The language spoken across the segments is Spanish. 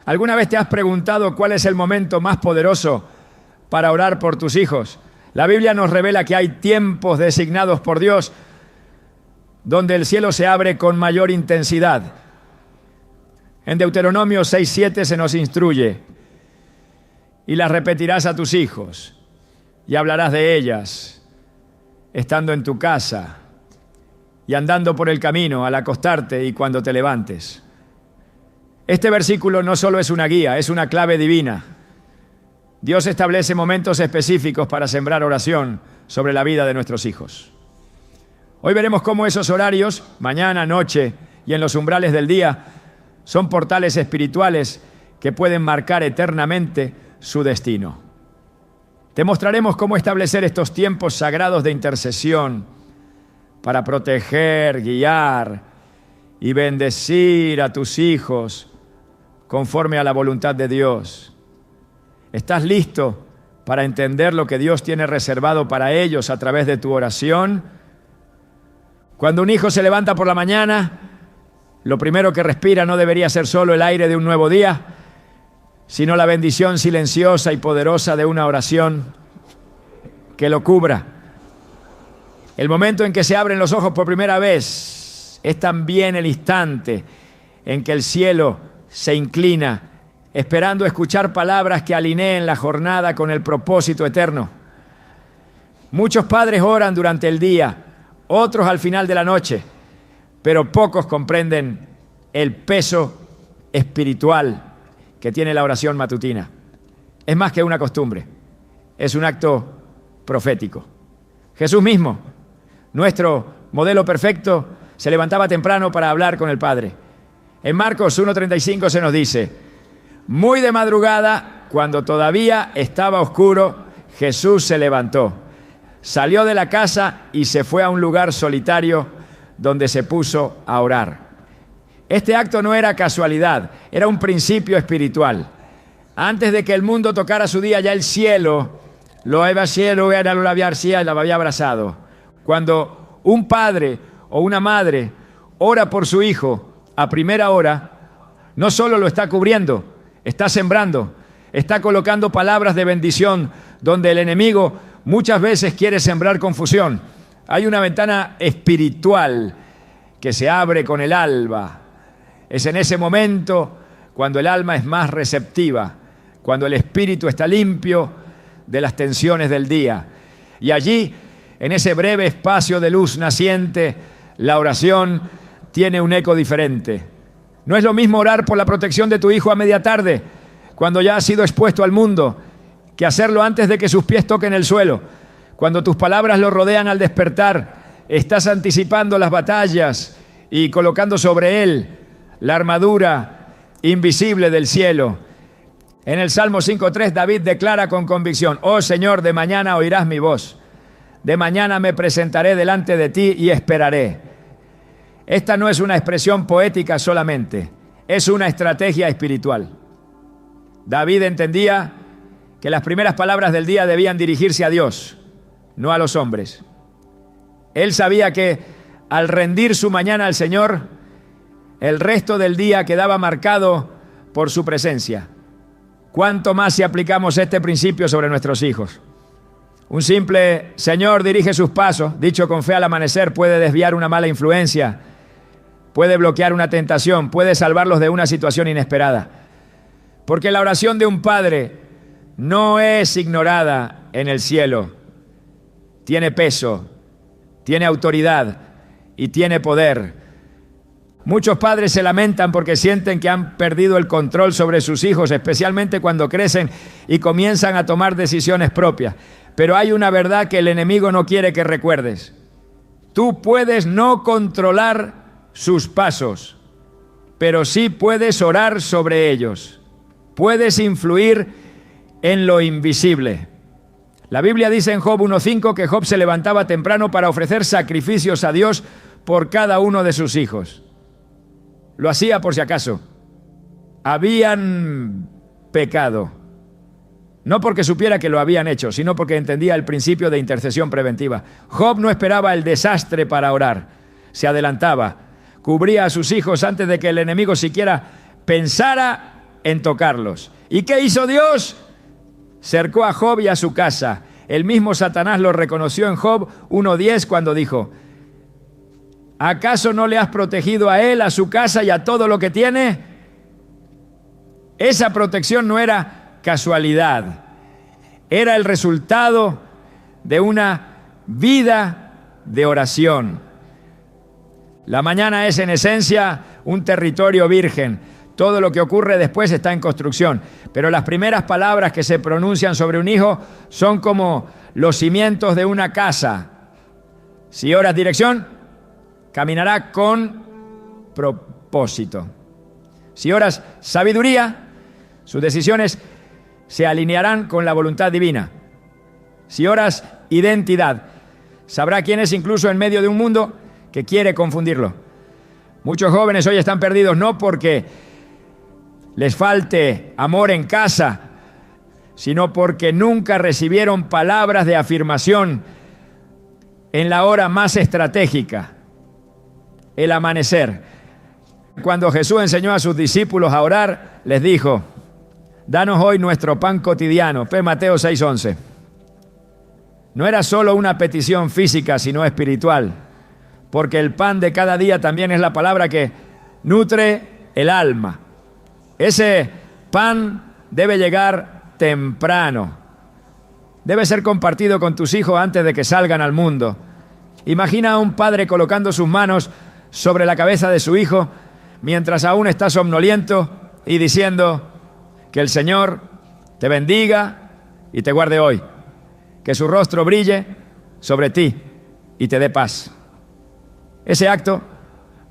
¿Alguna vez te has preguntado cuál es el momento más poderoso para orar por tus hijos? La Biblia nos revela que hay tiempos designados por Dios donde el cielo se abre con mayor intensidad. En Deuteronomio 6:7 se nos instruye: y las repetirás a tus hijos y hablarás de ellas, estando en tu casa y andando por el camino, al acostarte y cuando te levantes. Este versículo no solo es una guía, es una clave divina. Dios establece momentos específicos para sembrar oración sobre la vida de nuestros hijos. Hoy veremos cómo esos horarios, mañana, noche y en los umbrales del día, son portales espirituales que pueden marcar eternamente su destino. Te mostraremos cómo establecer estos tiempos sagrados de intercesión para proteger, guiar y bendecir a tus hijos conforme a la voluntad de Dios. ¿Estás listo para entender lo que Dios tiene reservado para ellos a través de tu oración? Cuando un hijo se levanta por la mañana, lo primero que respira no debería ser solo el aire de un nuevo día, sino la bendición silenciosa y poderosa de una oración que lo cubra. El momento en que se abren los ojos por primera vez es también el instante en que el cielo se inclina, esperando escuchar palabras que alineen la jornada con el propósito eterno. Muchos padres oran durante el día, otros al final de la noche, pero pocos comprenden el peso espiritual que tiene la oración matutina. Es más que una costumbre, es un acto profético. Jesús mismo, nuestro modelo perfecto, se levantaba temprano para hablar con el Padre. En Marcos 1:35 se nos dice: muy de madrugada, cuando todavía estaba oscuro, Jesús se levantó, salió de la casa y se fue a un lugar solitario donde se puso a orar. Este acto no era casualidad, era un principio espiritual. Antes de que el mundo tocara su día, ya el cielo lo había abrazado. Cuando un padre o una madre ora por su hijo a primera hora, no solo lo está cubriendo, está sembrando, está colocando palabras de bendición donde el enemigo muchas veces quiere sembrar confusión. Hay una ventana espiritual que se abre con el alba. Es en ese momento cuando el alma es más receptiva, cuando el espíritu está limpio de las tensiones del día. Y allí, en ese breve espacio de luz naciente, la oración tiene un eco diferente. No es lo mismo orar por la protección de tu hijo a media tarde, cuando ya ha sido expuesto al mundo, que hacerlo antes de que sus pies toquen el suelo. Cuando tus palabras lo rodean al despertar, estás anticipando las batallas y colocando sobre él la armadura invisible del cielo. En el Salmo 5:3, David declara con convicción: oh Señor, de mañana oirás mi voz. De mañana me presentaré delante de ti y esperaré. Esta no es una expresión poética solamente, es una estrategia espiritual. David entendía que las primeras palabras del día debían dirigirse a Dios, no a los hombres. Él sabía que al rendir su mañana al Señor, el resto del día quedaba marcado por su presencia. ¿Cuánto más si aplicamos este principio sobre nuestros hijos? Un simple Señor dirige sus pasos, dicho con fe al amanecer, puede desviar una mala influencia, puede bloquear una tentación, puede salvarlos de una situación inesperada. Porque la oración de un padre no es ignorada en el cielo. Tiene peso, tiene autoridad y tiene poder. Muchos padres se lamentan porque sienten que han perdido el control sobre sus hijos, especialmente cuando crecen y comienzan a tomar decisiones propias. Pero hay una verdad que el enemigo no quiere que recuerdes. Tú puedes no controlar sus pasos, pero sí puedes orar sobre ellos. Puedes influir en lo invisible. La Biblia dice en Job 1:5 que Job se levantaba temprano para ofrecer sacrificios a Dios por cada uno de sus hijos. Lo hacía por si acaso. Habían pecado. No porque supiera que lo habían hecho, sino porque entendía el principio de intercesión preventiva. Job no esperaba el desastre para orar. Se adelantaba. Cubría a sus hijos antes de que el enemigo siquiera pensara en tocarlos. ¿Y qué hizo Dios? Cercó a Job y a su casa. El mismo Satanás lo reconoció en Job 1:10 cuando dijo: ¿acaso no le has protegido a él, a su casa y a todo lo que tiene? Esa protección no era casualidad, era el resultado de una vida de oración. La mañana es en esencia un territorio virgen. Todo lo que ocurre después está en construcción. Pero las primeras palabras que se pronuncian sobre un hijo son como los cimientos de una casa. Si oras dirección, caminará con propósito. Si oras sabiduría, sus decisiones se alinearán con la voluntad divina. Si oras identidad, sabrá quién es incluso en medio de un mundo que quiere confundirlo. Muchos jóvenes hoy están perdidos no porque les falte amor en casa, sino porque nunca recibieron palabras de afirmación en la hora más estratégica, el amanecer. Cuando Jesús enseñó a sus discípulos a orar, les dijo: danos hoy nuestro pan cotidiano. Mateo 6:11. No era solo una petición física, sino espiritual, porque el pan de cada día también es la palabra que nutre el alma. Ese pan debe llegar temprano. Debe ser compartido con tus hijos antes de que salgan al mundo. Imagina a un padre colocando sus manos sobre la cabeza de su hijo mientras aún está somnoliento y diciendo: que el Señor te bendiga y te guarde hoy. Que su rostro brille sobre ti y te dé paz. Ese acto,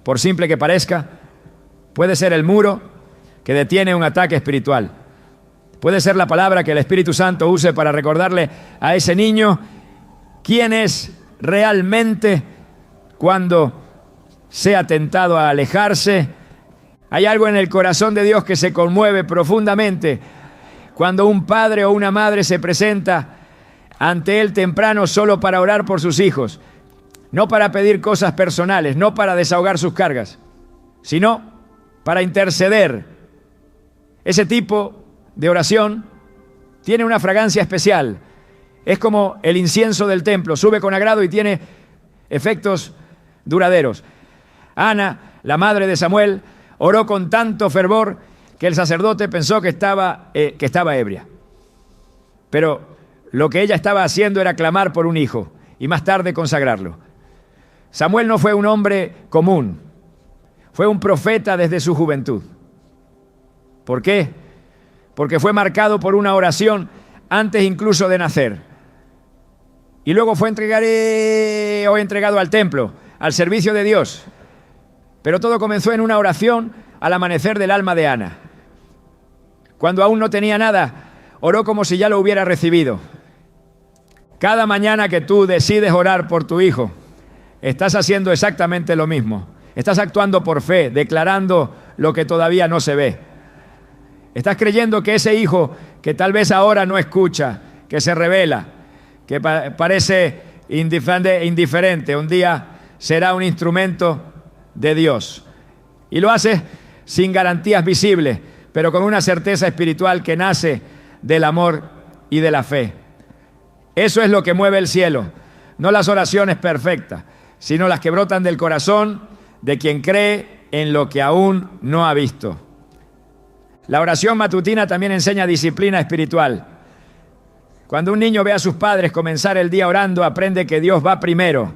por simple que parezca, puede ser el muro que detiene un ataque espiritual. Puede ser la palabra que el Espíritu Santo use para recordarle a ese niño quién es realmente cuando sea tentado a alejarse. Hay algo en el corazón de Dios que se conmueve profundamente cuando un padre o una madre se presenta ante Él temprano solo para orar por sus hijos, no para pedir cosas personales, no para desahogar sus cargas, sino para interceder. Ese tipo de oración tiene una fragancia especial. Es como el incienso del templo, sube con agrado y tiene efectos duraderos. Ana, la madre de Samuel, oró con tanto fervor que el sacerdote pensó que estaba ebria. Pero lo que ella estaba haciendo era clamar por un hijo y más tarde consagrarlo. Samuel no fue un hombre común, fue un profeta desde su juventud. ¿Por qué? Porque fue marcado por una oración antes incluso de nacer. Y luego fue entregado al templo, al servicio de Dios. Pero todo comenzó en una oración al amanecer del alma de Ana. Cuando aún no tenía nada, oró como si ya lo hubiera recibido. Cada mañana que tú decides orar por tu hijo, estás haciendo exactamente lo mismo. Estás actuando por fe, declarando lo que todavía no se ve. Estás creyendo que ese hijo que tal vez ahora no escucha, que se revela, que parece indiferente, un día será un instrumento de Dios. Y lo haces sin garantías visibles, pero con una certeza espiritual que nace del amor y de la fe. Eso es lo que mueve el cielo, no las oraciones perfectas, sino las que brotan del corazón de quien cree en lo que aún no ha visto. La oración matutina también enseña disciplina espiritual. Cuando un niño ve a sus padres comenzar el día orando, aprende que Dios va primero.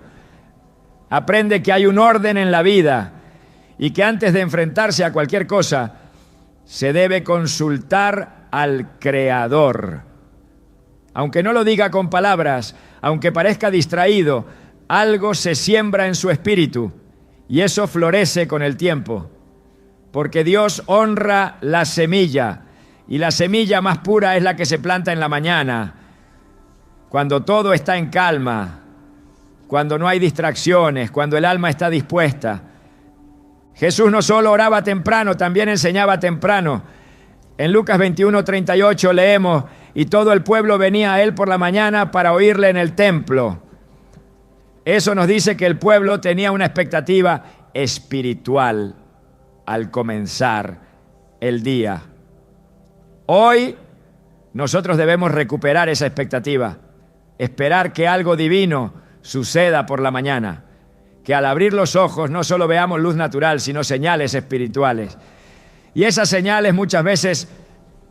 Aprende que hay un orden en la vida y que antes de enfrentarse a cualquier cosa, se debe consultar al Creador. Aunque no lo diga con palabras, aunque parezca distraído, algo se siembra en su espíritu y eso florece con el tiempo. Porque Dios honra la semilla y la semilla más pura es la que se planta en la mañana, cuando todo está en calma, cuando no hay distracciones, cuando el alma está dispuesta. Jesús no solo oraba temprano, también enseñaba temprano. En Lucas 21:38 leemos: y todo el pueblo venía a él por la mañana para oírle en el templo. Eso nos dice que el pueblo tenía una expectativa espiritual al comenzar el día. Hoy nosotros debemos recuperar esa expectativa, esperar que algo divino suceda por la mañana, que al abrir los ojos no solo veamos luz natural, sino señales espirituales. Y esas señales muchas veces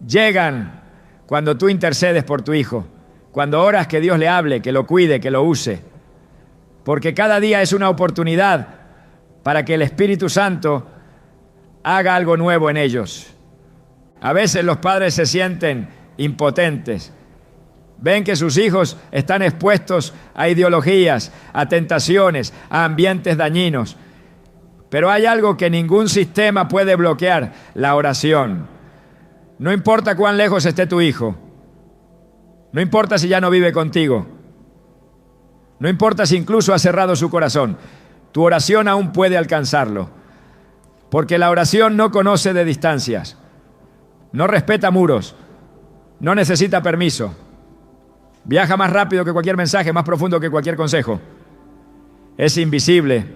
llegan cuando tú intercedes por tu hijo, cuando oras que Dios le hable, que lo cuide, que lo use. Porque cada día es una oportunidad para que el Espíritu Santo haga algo nuevo en ellos. A veces los padres se sienten impotentes. Ven que sus hijos están expuestos a ideologías, a tentaciones, a ambientes dañinos. Pero hay algo que ningún sistema puede bloquear: la oración. No importa cuán lejos esté tu hijo. No importa si ya no vive contigo. No importa si incluso ha cerrado su corazón. Tu oración aún puede alcanzarlo. Porque la oración no conoce de distancias. No respeta muros. No necesita permiso. Viaja más rápido que cualquier mensaje, más profundo que cualquier consejo. Es invisible,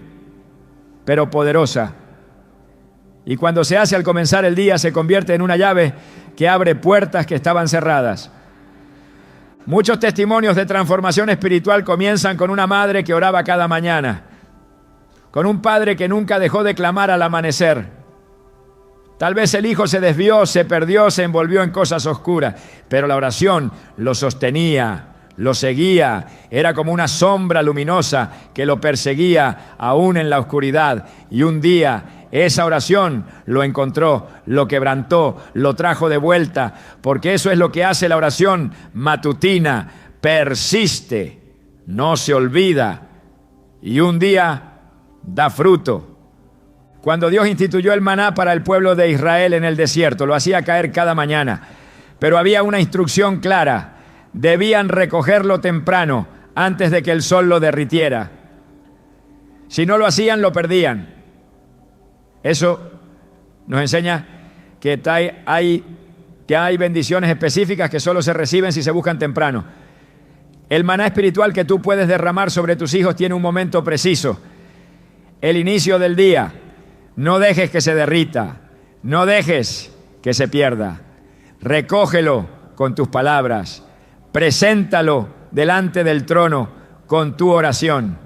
pero poderosa. Y cuando se hace al comenzar el día, se convierte en una llave que abre puertas que estaban cerradas. Muchos testimonios de transformación espiritual comienzan con una madre que oraba cada mañana, con un padre que nunca dejó de clamar al amanecer. Tal vez el hijo se desvió, se perdió, se envolvió en cosas oscuras, pero la oración lo sostenía, lo seguía. Era como una sombra luminosa que lo perseguía aún en la oscuridad. Y un día esa oración lo encontró, lo quebrantó, lo trajo de vuelta, porque eso es lo que hace la oración matutina: persiste, no se olvida, y un día da fruto. Cuando Dios instituyó el maná para el pueblo de Israel en el desierto, lo hacía caer cada mañana, pero había una instrucción clara: debían recogerlo temprano, antes de que el sol lo derritiera. Si no lo hacían, lo perdían. Eso nos enseña que hay bendiciones específicas que solo se reciben si se buscan temprano. El maná espiritual que tú puedes derramar sobre tus hijos tiene un momento preciso: el inicio del día. No dejes que se derrita, no dejes que se pierda. Recógelo con tus palabras, preséntalo delante del trono con tu oración.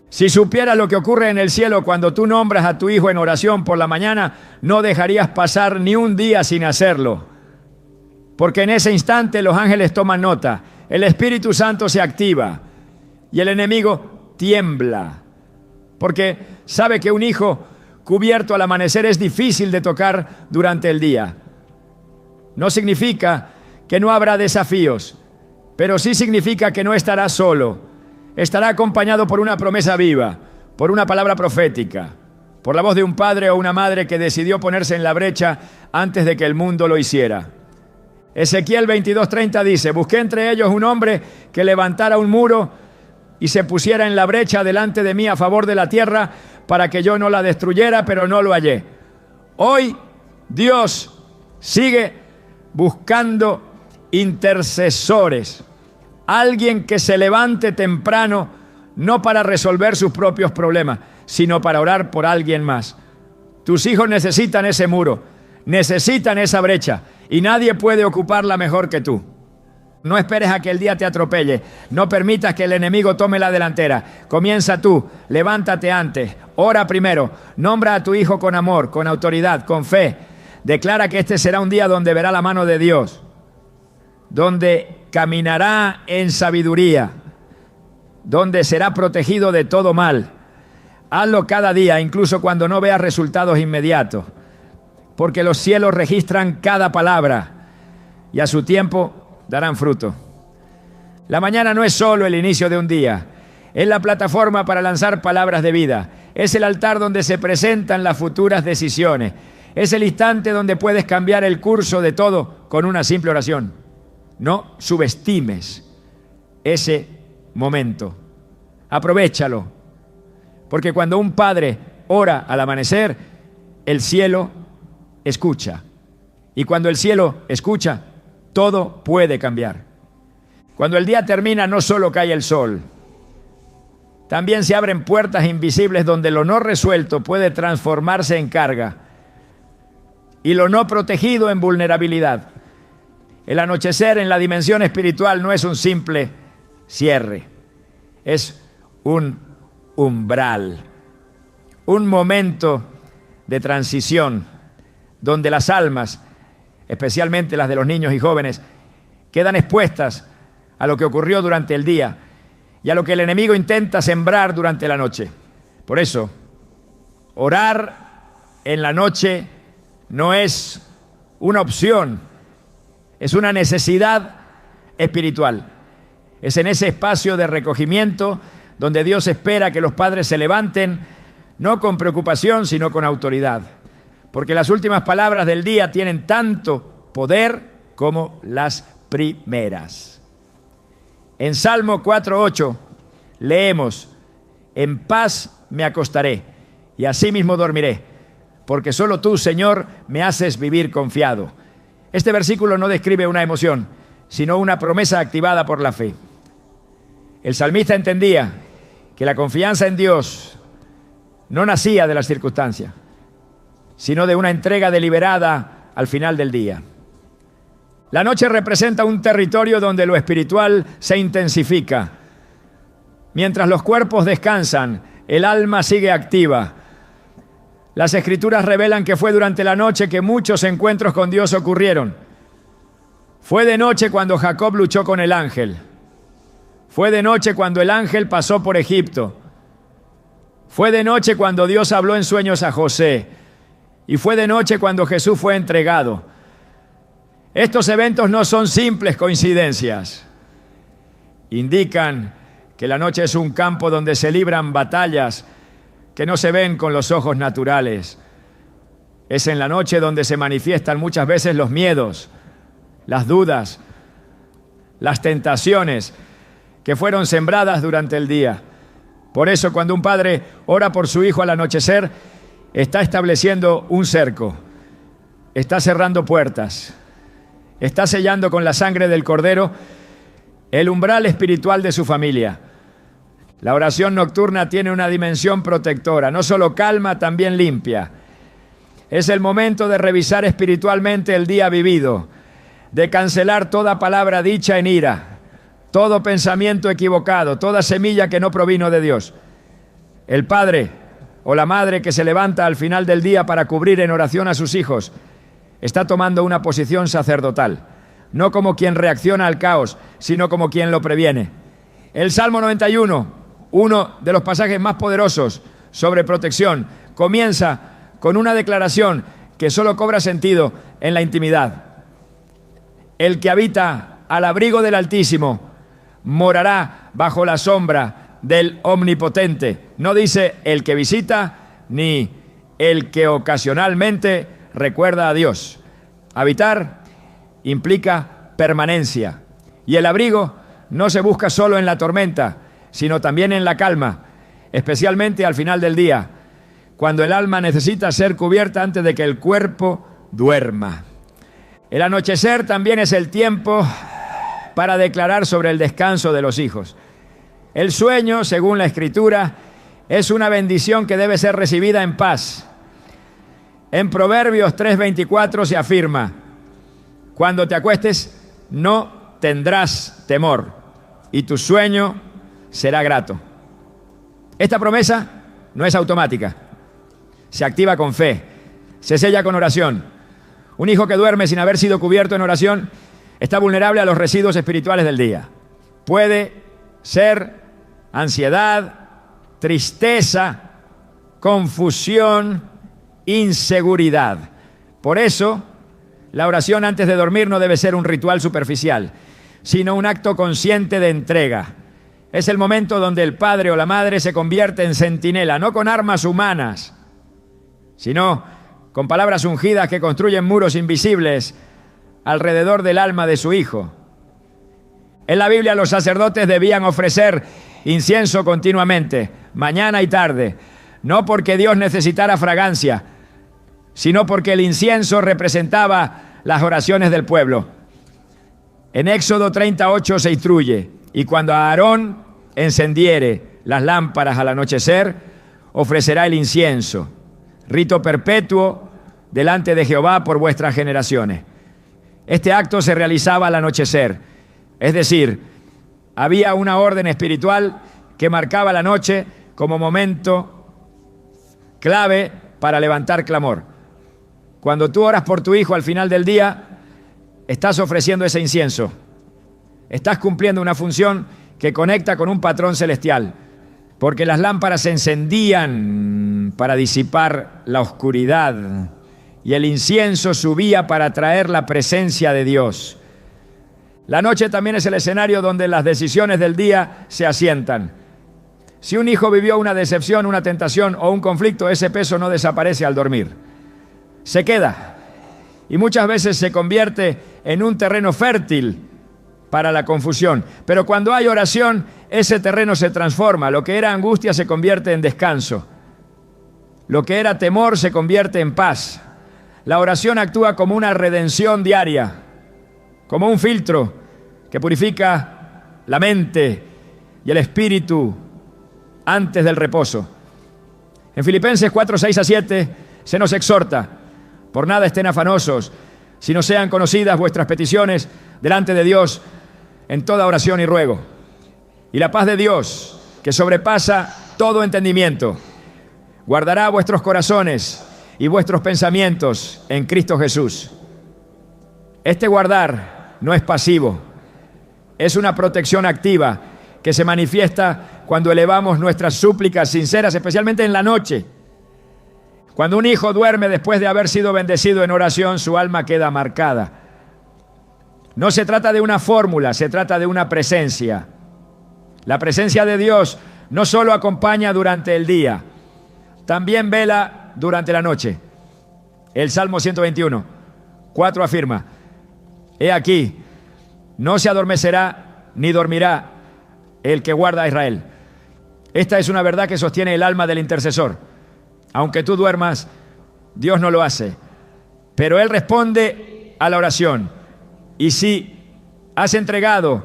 Si supieras lo que ocurre en el cielo cuando tú nombras a tu hijo en oración por la mañana, no dejarías pasar ni un día sin hacerlo. Porque en ese instante los ángeles toman nota, el Espíritu Santo se activa y el enemigo tiembla. Porque sabe que un hijo cubierto al amanecer es difícil de tocar durante el día. No significa que no habrá desafíos, pero sí significa que no estará solo. Estará acompañado por una promesa viva, por una palabra profética, por la voz de un padre o una madre que decidió ponerse en la brecha antes de que el mundo lo hiciera. Ezequiel 22:30 dice: busqué entre ellos un hombre que levantara un muro y se pusiera en la brecha delante de mí a favor de la tierra, para que yo no la destruyera, pero no lo hallé. Hoy Dios sigue buscando intercesores. Alguien que se levante temprano, no para resolver sus propios problemas, sino para orar por alguien más. Tus hijos necesitan ese muro, necesitan esa brecha, y nadie puede ocuparla mejor que tú. No esperes a que el día te atropelle. No permitas que el enemigo tome la delantera. Comienza tú, levántate antes, ora primero, nombra a tu hijo con amor, con autoridad, con fe. Declara que este será un día donde verá la mano de Dios, donde caminará en sabiduría, donde será protegido de todo mal. Hazlo cada día, incluso cuando no veas resultados inmediatos, porque los cielos registran cada palabra y a su tiempo darán fruto. La mañana no es solo el inicio de un día, es la plataforma para lanzar palabras de vida, es el altar donde se presentan las futuras decisiones, es el instante donde puedes cambiar el curso de todo con una simple oración. No subestimes ese momento, aprovéchalo, porque cuando un padre ora al amanecer, el cielo escucha, y cuando el cielo escucha, todo puede cambiar. Cuando el día termina, no solo cae el sol, también se abren puertas invisibles donde lo no resuelto puede transformarse en carga y lo no protegido en vulnerabilidad. El anochecer en la dimensión espiritual no es un simple cierre, es un umbral, un momento de transición donde las almas, especialmente las de los niños y jóvenes, quedan expuestas a lo que ocurrió durante el día y a lo que el enemigo intenta sembrar durante la noche. Por eso, orar en la noche no es una opción, es una necesidad espiritual. Es en ese espacio de recogimiento donde Dios espera que los padres se levanten, no con preocupación, sino con autoridad. Porque las últimas palabras del día tienen tanto poder como las primeras. En Salmo 4:8 leemos: en paz me acostaré y asimismo dormiré, porque solo tú, Señor, me haces vivir confiado. Este versículo no describe una emoción, sino una promesa activada por la fe. El salmista entendía que la confianza en Dios no nacía de las circunstancias, sino de una entrega deliberada al final del día. La noche representa un territorio donde lo espiritual se intensifica. Mientras los cuerpos descansan, el alma sigue activa. Las Escrituras revelan que fue durante la noche que muchos encuentros con Dios ocurrieron. Fue de noche cuando Jacob luchó con el ángel. Fue de noche cuando el ángel pasó por Egipto. Fue de noche cuando Dios habló en sueños a José. Y fue de noche cuando Jesús fue entregado. Estos eventos no son simples coincidencias. Indican que la noche es un campo donde se libran batallas que no se ven con los ojos naturales. Es en la noche donde se manifiestan muchas veces los miedos, las dudas, las tentaciones que fueron sembradas durante el día. Por eso, cuando un padre ora por su hijo al anochecer, está estableciendo un cerco, está cerrando puertas, está sellando con la sangre del Cordero el umbral espiritual de su familia. La oración nocturna tiene una dimensión protectora, no solo calma, también limpia. Es el momento de revisar espiritualmente el día vivido, de cancelar toda palabra dicha en ira, todo pensamiento equivocado, toda semilla que no provino de Dios. El padre o la madre que se levanta al final del día para cubrir en oración a sus hijos está tomando una posición sacerdotal, no como quien reacciona al caos, sino como quien lo previene. El Salmo 91, uno de los pasajes más poderosos sobre protección, comienza con una declaración que solo cobra sentido en la intimidad. El que habita al abrigo del Altísimo morará bajo la sombra del Omnipotente. No dice el que visita ni el que ocasionalmente recuerda a Dios. Habitar implica permanencia. Y el abrigo no se busca solo en la tormenta, sino también en la calma, especialmente al final del día, cuando el alma necesita ser cubierta antes de que el cuerpo duerma. El anochecer también es el tiempo para declarar sobre el descanso de los hijos. El sueño, según la Escritura, es una bendición que debe ser recibida en paz. En Proverbios 3:24 se afirma: cuando te acuestes, no tendrás temor, y tu sueño será grato. Esta promesa no es automática. Se activa con fe, se sella con oración. Un hijo que duerme sin haber sido cubierto en oración está vulnerable a los residuos espirituales del día. Puede ser ansiedad, tristeza, confusión, inseguridad. Por eso, la oración antes de dormir no debe ser un ritual superficial, sino un acto consciente de entrega. Es el momento donde el padre o la madre se convierte en centinela, no con armas humanas, sino con palabras ungidas que construyen muros invisibles alrededor del alma de su hijo. En la Biblia los sacerdotes debían ofrecer incienso continuamente, mañana y tarde, no porque Dios necesitara fragancia, sino porque el incienso representaba las oraciones del pueblo. En Éxodo 38 se instruye: y cuando Aarón encendiere las lámparas al anochecer, ofrecerá el incienso, rito perpetuo delante de Jehová por vuestras generaciones. Este acto se realizaba al anochecer, es decir, había una orden espiritual que marcaba la noche como momento clave para levantar clamor. Cuando tú oras por tu hijo al final del día, estás ofreciendo ese incienso. Estás cumpliendo una función que conecta con un patrón celestial, porque las lámparas se encendían para disipar la oscuridad y el incienso subía para traer la presencia de Dios. La noche también es el escenario donde las decisiones del día se asientan. Si un hijo vivió una decepción, una tentación o un conflicto, ese peso no desaparece al dormir. Se queda y muchas veces se convierte en un terreno fértil para la confusión. Pero cuando hay oración, ese terreno se transforma. Lo que era angustia se convierte en descanso. Lo que era temor se convierte en paz. La oración actúa como una redención diaria, como un filtro que purifica la mente y el espíritu antes del reposo. En Filipenses 4, 6 a 7 se nos exhorta: por nada estén afanosos, sino sean conocidas vuestras peticiones delante de Dios en toda oración y ruego. Y la paz de Dios, que sobrepasa todo entendimiento, guardará vuestros corazones y vuestros pensamientos en Cristo Jesús. Este guardar no es pasivo, es una protección activa que se manifiesta cuando elevamos nuestras súplicas sinceras, especialmente en la noche. Cuando un hijo duerme después de haber sido bendecido en oración, su alma queda marcada. No se trata de una fórmula, se trata de una presencia. La presencia de Dios no solo acompaña durante el día, también vela durante la noche. El Salmo 121, 4 afirma: he aquí, no se adormecerá ni dormirá el que guarda a Israel. Esta es una verdad que sostiene el alma del intercesor. Aunque tú duermas, Dios no lo hace, pero Él responde a la oración. Y si has entregado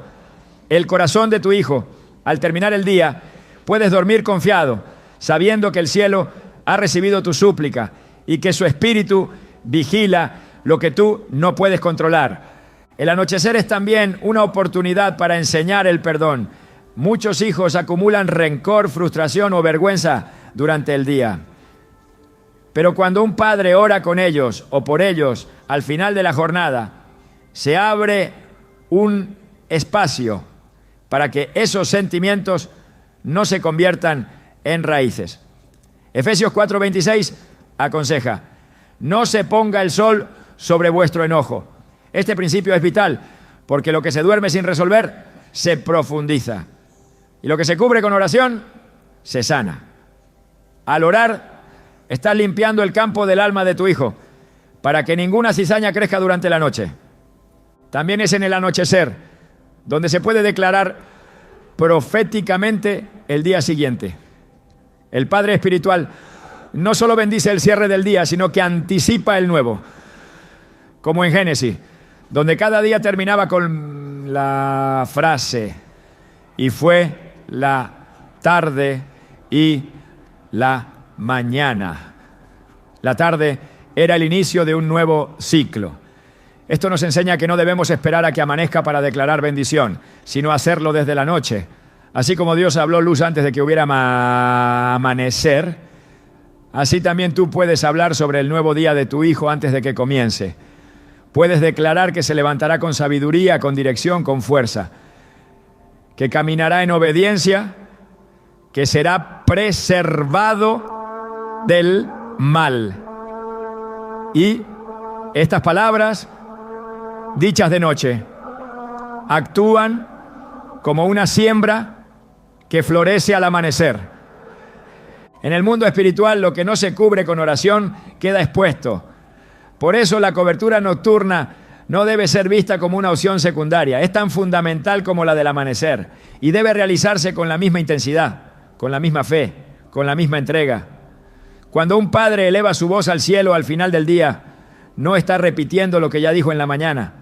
el corazón de tu hijo al terminar el día, puedes dormir confiado, sabiendo que el cielo ha recibido tu súplica y que su espíritu vigila lo que tú no puedes controlar. El anochecer es también una oportunidad para enseñar el perdón. Muchos hijos acumulan rencor, frustración o vergüenza durante el día. Pero cuando un padre ora con ellos o por ellos al final de la jornada, se abre un espacio para que esos sentimientos no se conviertan en raíces. Efesios 4:26 aconseja: no se ponga el sol sobre vuestro enojo. Este principio es vital, porque lo que se duerme sin resolver se profundiza, y lo que se cubre con oración se sana. Al orar, estás limpiando el campo del alma de tu hijo, para que ninguna cizaña crezca durante la noche. También es en el anochecer donde se puede declarar proféticamente el día siguiente. El Padre Espiritual no solo bendice el cierre del día, sino que anticipa el nuevo, como en Génesis, donde cada día terminaba con la frase: y fue la tarde y la mañana. La tarde era el inicio de un nuevo ciclo. Esto nos enseña que no debemos esperar a que amanezca para declarar bendición, sino hacerlo desde la noche. Así como Dios habló luz antes de que hubiera amanecer, así también tú puedes hablar sobre el nuevo día de tu hijo antes de que comience. Puedes declarar que se levantará con sabiduría, con dirección, con fuerza, que caminará en obediencia, que será preservado del mal. Y estas palabras, dichas de noche, actúan como una siembra que florece al amanecer. En el mundo espiritual, lo que no se cubre con oración queda expuesto. Por eso la cobertura nocturna no debe ser vista como una opción secundaria. Es tan fundamental como la del amanecer y debe realizarse con la misma intensidad, con la misma fe, con la misma entrega. Cuando un padre eleva su voz al cielo al final del día, no está repitiendo lo que ya dijo en la mañana.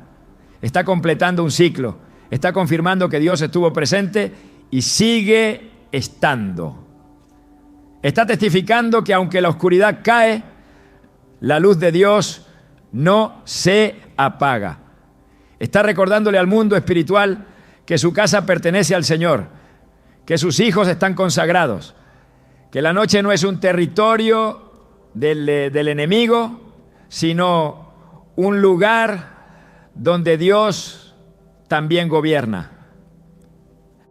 Está completando un ciclo. Está confirmando que Dios estuvo presente y sigue estando. Está testificando que aunque la oscuridad cae, la luz de Dios no se apaga. Está recordándole al mundo espiritual que su casa pertenece al Señor, que sus hijos están consagrados, que la noche no es un territorio del enemigo, sino un lugar donde Dios también gobierna.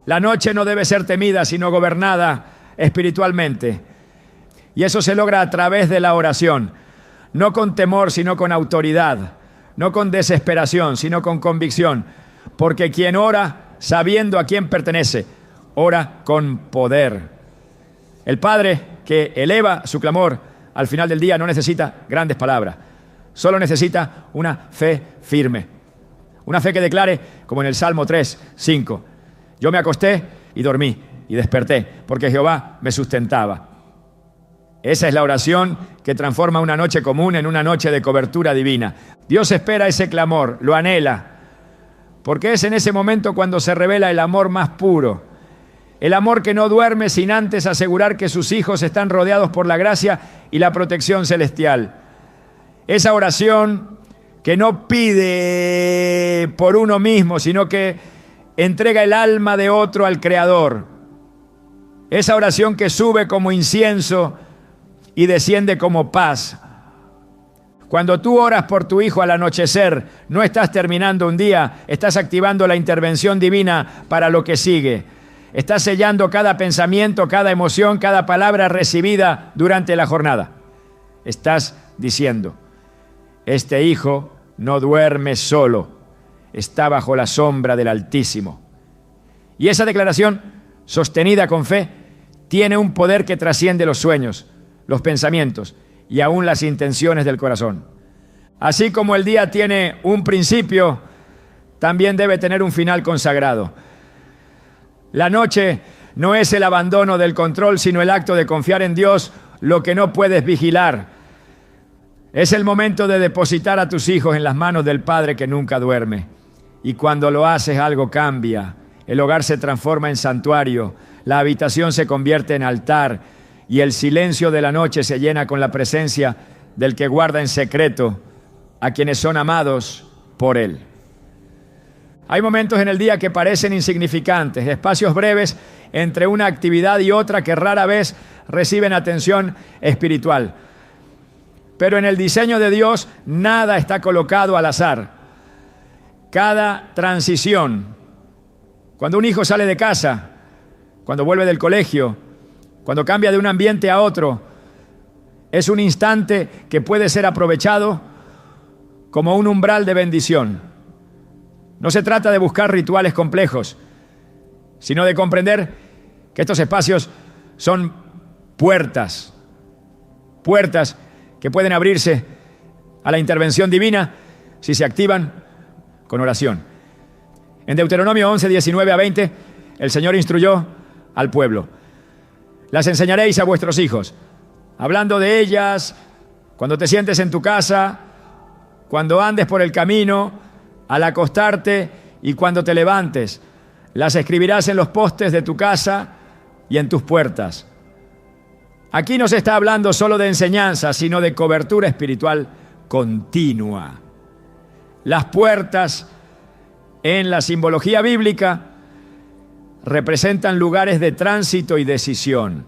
La noche no debe ser temida, sino gobernada espiritualmente. Y eso se logra a través de la oración, no con temor, sino con autoridad, no con desesperación, sino con convicción, porque quien ora sabiendo a quién pertenece, ora con poder. El Padre que eleva su clamor al final del día no necesita grandes palabras, solo necesita una fe firme, una fe que declare, como en el Salmo 3, 5, yo me acosté y dormí y desperté, porque Jehová me sustentaba. Esa es la oración que transforma una noche común en una noche de cobertura divina. Dios espera ese clamor, lo anhela, porque es en ese momento cuando se revela el amor más puro, el amor que no duerme sin antes asegurar que sus hijos están rodeados por la gracia y la protección celestial. Esa oración que no pide por uno mismo, sino que entrega el alma de otro al Creador. Esa oración que sube como incienso y desciende como paz. Cuando tú oras por tu hijo al anochecer, no estás terminando un día, estás activando la intervención divina para lo que sigue. Estás sellando cada pensamiento, cada emoción, cada palabra recibida durante la jornada. Estás diciendo, este hijo no duerme solo, está bajo la sombra del Altísimo. Y esa declaración, sostenida con fe, tiene un poder que trasciende los sueños, los pensamientos y aún las intenciones del corazón. Así como el día tiene un principio, también debe tener un final consagrado. La noche no es el abandono del control, sino el acto de confiar en Dios lo que no puedes vigilar. Es el momento de depositar a tus hijos en las manos del Padre que nunca duerme. Y cuando lo haces, algo cambia. El hogar se transforma en santuario, la habitación se convierte en altar y el silencio de la noche se llena con la presencia del que guarda en secreto a quienes son amados por Él. Hay momentos en el día que parecen insignificantes, espacios breves entre una actividad y otra que rara vez reciben atención espiritual. Pero en el diseño de Dios nada está colocado al azar. Cada transición, cuando un hijo sale de casa, cuando vuelve del colegio, cuando cambia de un ambiente a otro, es un instante que puede ser aprovechado como un umbral de bendición. No se trata de buscar rituales complejos, sino de comprender que estos espacios son puertas que pueden abrirse a la intervención divina si se activan con oración. En Deuteronomio 11, 19 a 20, el Señor instruyó al pueblo. Las enseñaréis a vuestros hijos, hablando de ellas cuando te sientes en tu casa, cuando andes por el camino, al acostarte y cuando te levantes. Las escribirás en los postes de tu casa y en tus puertas. Aquí no se está hablando solo de enseñanza, sino de cobertura espiritual continua. Las puertas en la simbología bíblica representan lugares de tránsito y decisión.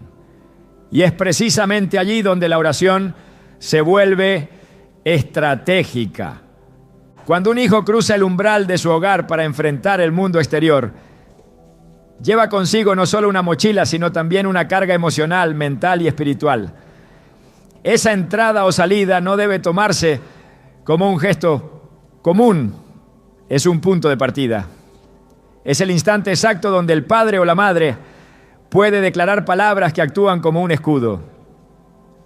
Y es precisamente allí donde la oración se vuelve estratégica. Cuando un hijo cruza el umbral de su hogar para enfrentar el mundo exterior, lleva consigo no solo una mochila, sino también una carga emocional, mental y espiritual. Esa entrada o salida no debe tomarse como un gesto común, es un punto de partida. Es el instante exacto donde el padre o la madre puede declarar palabras que actúan como un escudo.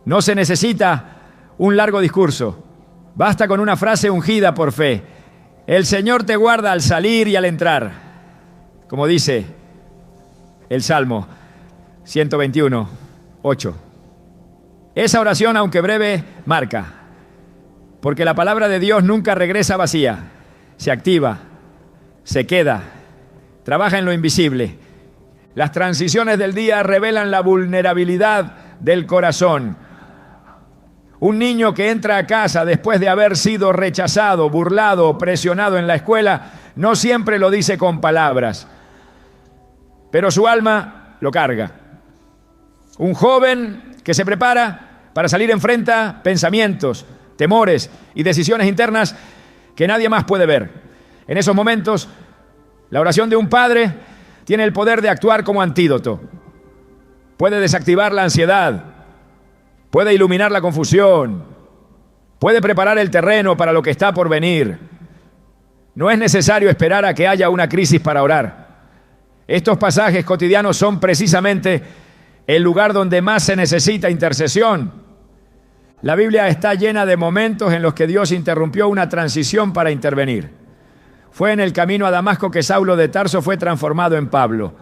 No se necesita un largo discurso, basta con una frase ungida por fe. El Señor te guarda al salir y al entrar, como dice el Salmo 121, 8. Esa oración, aunque breve, marca, porque la palabra de Dios nunca regresa vacía, se activa, se queda, trabaja en lo invisible. Las transiciones del día revelan la vulnerabilidad del corazón. Un niño que entra a casa después de haber sido rechazado, burlado o presionado en la escuela, no siempre lo dice con palabras, pero su alma lo carga. Un joven que se prepara para salir enfrenta pensamientos, temores y decisiones internas que nadie más puede ver. En esos momentos, la oración de un padre tiene el poder de actuar como antídoto. Puede desactivar la ansiedad, puede iluminar la confusión, puede preparar el terreno para lo que está por venir. No es necesario esperar a que haya una crisis para orar. Estos pasajes cotidianos son precisamente el lugar donde más se necesita intercesión. La Biblia está llena de momentos en los que Dios interrumpió una transición para intervenir. Fue en el camino a Damasco que Saulo de Tarso fue transformado en Pablo.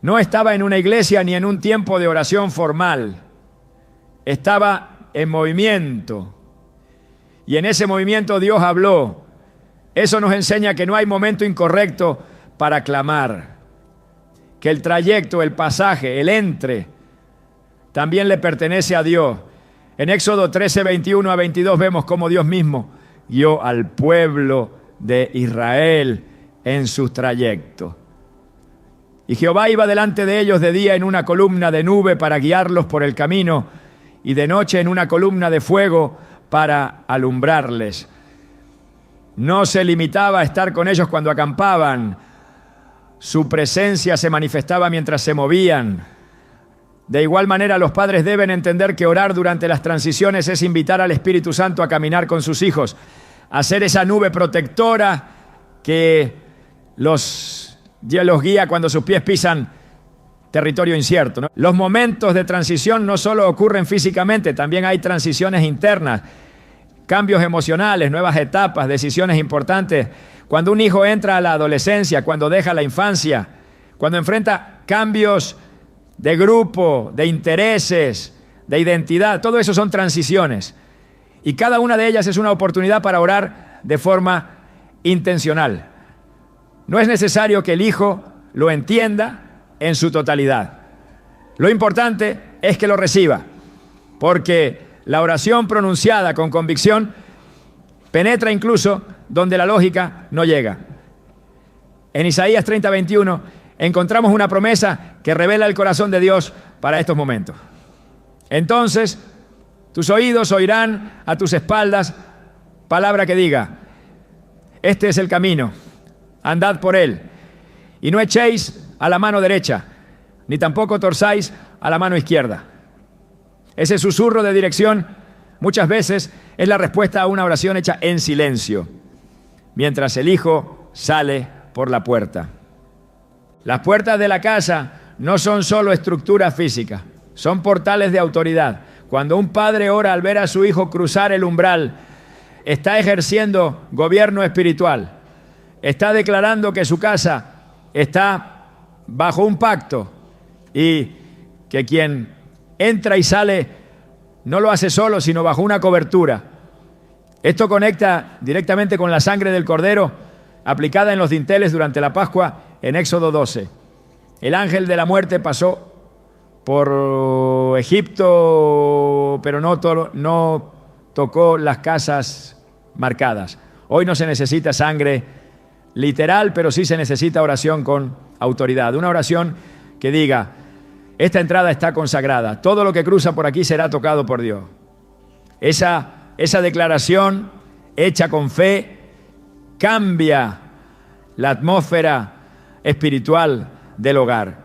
No estaba en una iglesia ni en un tiempo de oración formal. Estaba en movimiento. Y en ese movimiento Dios habló. Eso nos enseña que no hay momento incorrecto para clamar. Que el trayecto, el pasaje, el entre, también le pertenece a Dios. En Éxodo 13, 21 a 22 vemos cómo Dios mismo guió al pueblo de Israel en sus trayectos. Y Jehová iba delante de ellos de día en una columna de nube para guiarlos por el camino, y de noche en una columna de fuego para alumbrarles. No se limitaba a estar con ellos cuando acampaban. Su presencia se manifestaba mientras se movían. De igual manera, los padres deben entender que orar durante las transiciones es invitar al Espíritu Santo a caminar con sus hijos, a ser esa nube protectora que los guía cuando sus pies pisan territorio incierto, ¿no? Los momentos de transición no solo ocurren físicamente, también hay transiciones internas, cambios emocionales, nuevas etapas, decisiones importantes. Cuando un hijo entra a la adolescencia, cuando deja la infancia, cuando enfrenta cambios de grupo, de intereses, de identidad, todo eso son transiciones. Y cada una de ellas es una oportunidad para orar de forma intencional. No es necesario que el hijo lo entienda en su totalidad. Lo importante es que lo reciba, porque la oración pronunciada con convicción penetra incluso donde la lógica no llega. En Isaías 30, 21 encontramos una promesa que revela el corazón de Dios para estos momentos. Entonces, tus oídos oirán a tus espaldas palabra que diga: este es el camino, andad por él, y no echéis a la mano derecha, ni tampoco torzáis a la mano izquierda. Ese susurro de dirección muchas veces es la respuesta a una oración hecha en silencio, mientras el hijo sale por la puerta. Las puertas de la casa no son solo estructuras físicas, son portales de autoridad. Cuando un padre ora al ver a su hijo cruzar el umbral, está ejerciendo gobierno espiritual, está declarando que su casa está bajo un pacto y que quien entra y sale no lo hace solo, sino bajo una cobertura. Esto conecta directamente con la sangre del Cordero aplicada en los dinteles durante la Pascua en Éxodo 12. El ángel de la muerte pasó por Egipto, pero no tocó las casas marcadas. Hoy no se necesita sangre literal, pero sí se necesita oración con autoridad. Una oración que diga: esta entrada está consagrada, todo lo que cruza por aquí será tocado por Dios. Esa declaración hecha con fe cambia la atmósfera espiritual del hogar.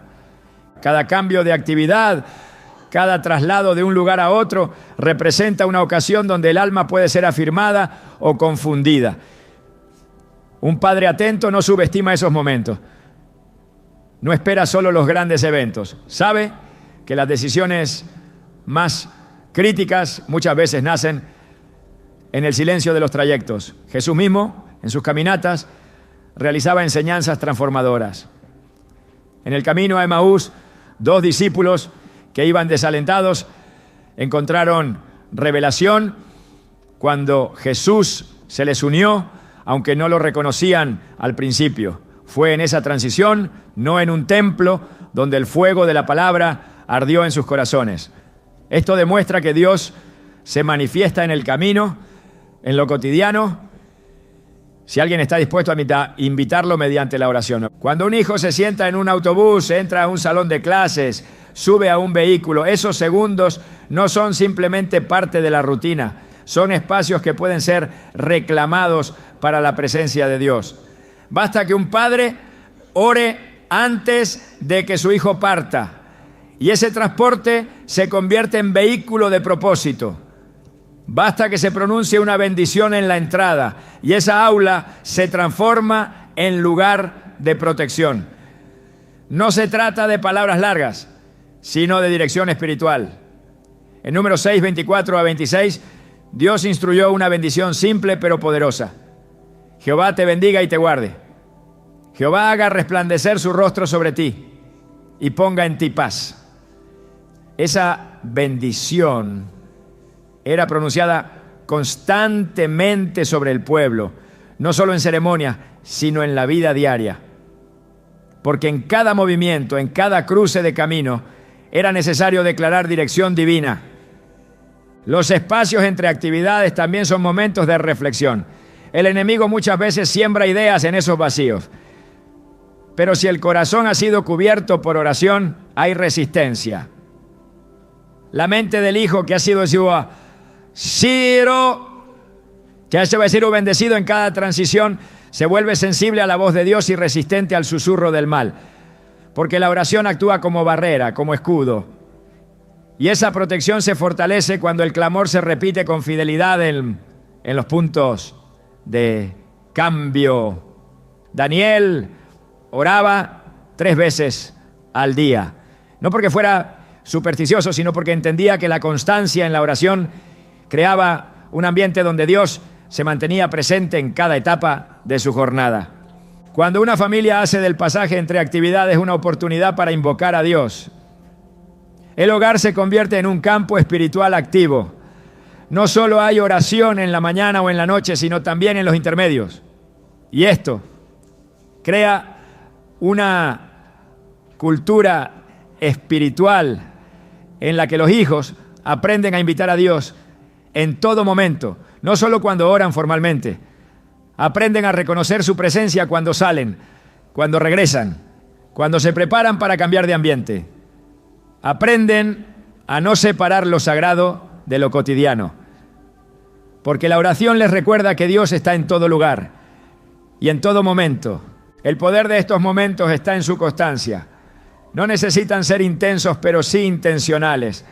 Cada cambio de actividad, cada traslado de un lugar a otro representa una ocasión donde el alma puede ser afirmada o confundida. Un padre atento no subestima esos momentos. No espera solo los grandes eventos. Sabe que las decisiones más críticas muchas veces nacen en el silencio de los trayectos. Jesús mismo, en sus caminatas, realizaba enseñanzas transformadoras. En el camino a Emaús, 2 discípulos que iban desalentados encontraron revelación cuando Jesús se les unió, aunque no lo reconocían al principio. Fue en esa transición, no en un templo, donde el fuego de la palabra ardió en sus corazones. Esto demuestra que Dios se manifiesta en el camino, en lo cotidiano, si alguien está dispuesto a invitarlo mediante la oración. Cuando un hijo se sienta en un autobús, entra a un salón de clases, sube a un vehículo, esos segundos no son simplemente parte de la rutina, son espacios que pueden ser reclamados para la presencia de Dios. Basta que un padre ore antes de que su hijo parta, y ese transporte se convierte en vehículo de propósito. Basta que se pronuncie una bendición en la entrada y esa aula se transforma en lugar de protección. No se trata de palabras largas, sino de dirección espiritual. En Números 6, 24 a 26, Dios instruyó una bendición simple pero poderosa. Jehová te bendiga y te guarde. Jehová haga resplandecer su rostro sobre ti y ponga en ti paz. Esa bendición era pronunciada constantemente sobre el pueblo, no solo en ceremonia, sino en la vida diaria. Porque en cada movimiento, en cada cruce de camino, era necesario declarar dirección divina. Los espacios entre actividades también son momentos de reflexión. El enemigo muchas veces siembra ideas en esos vacíos. Pero si el corazón ha sido cubierto por oración, hay resistencia. La mente del hijo que ha sido bendecido en cada transición, se vuelve sensible a la voz de Dios y resistente al susurro del mal. Porque la oración actúa como barrera, como escudo. Y esa protección se fortalece cuando el clamor se repite con fidelidad en los puntos de cambio. Daniel oraba 3 veces al día. No porque fuera supersticioso, sino porque entendía que la constancia en la oración creaba un ambiente donde Dios se mantenía presente en cada etapa de su jornada. Cuando una familia hace del pasaje entre actividades una oportunidad para invocar a Dios, el hogar se convierte en un campo espiritual activo. No solo hay oración en la mañana o en la noche, sino también en los intermedios. Y esto crea una cultura espiritual en la que los hijos aprenden a invitar a Dios en todo momento, no solo cuando oran formalmente. Aprenden a reconocer su presencia cuando salen, cuando regresan, cuando se preparan para cambiar de ambiente. Aprenden a no separar lo sagrado de lo cotidiano, porque la oración les recuerda que Dios está en todo lugar y en todo momento. El poder de estos momentos está en su constancia. No necesitan ser intensos, pero sí intencionales.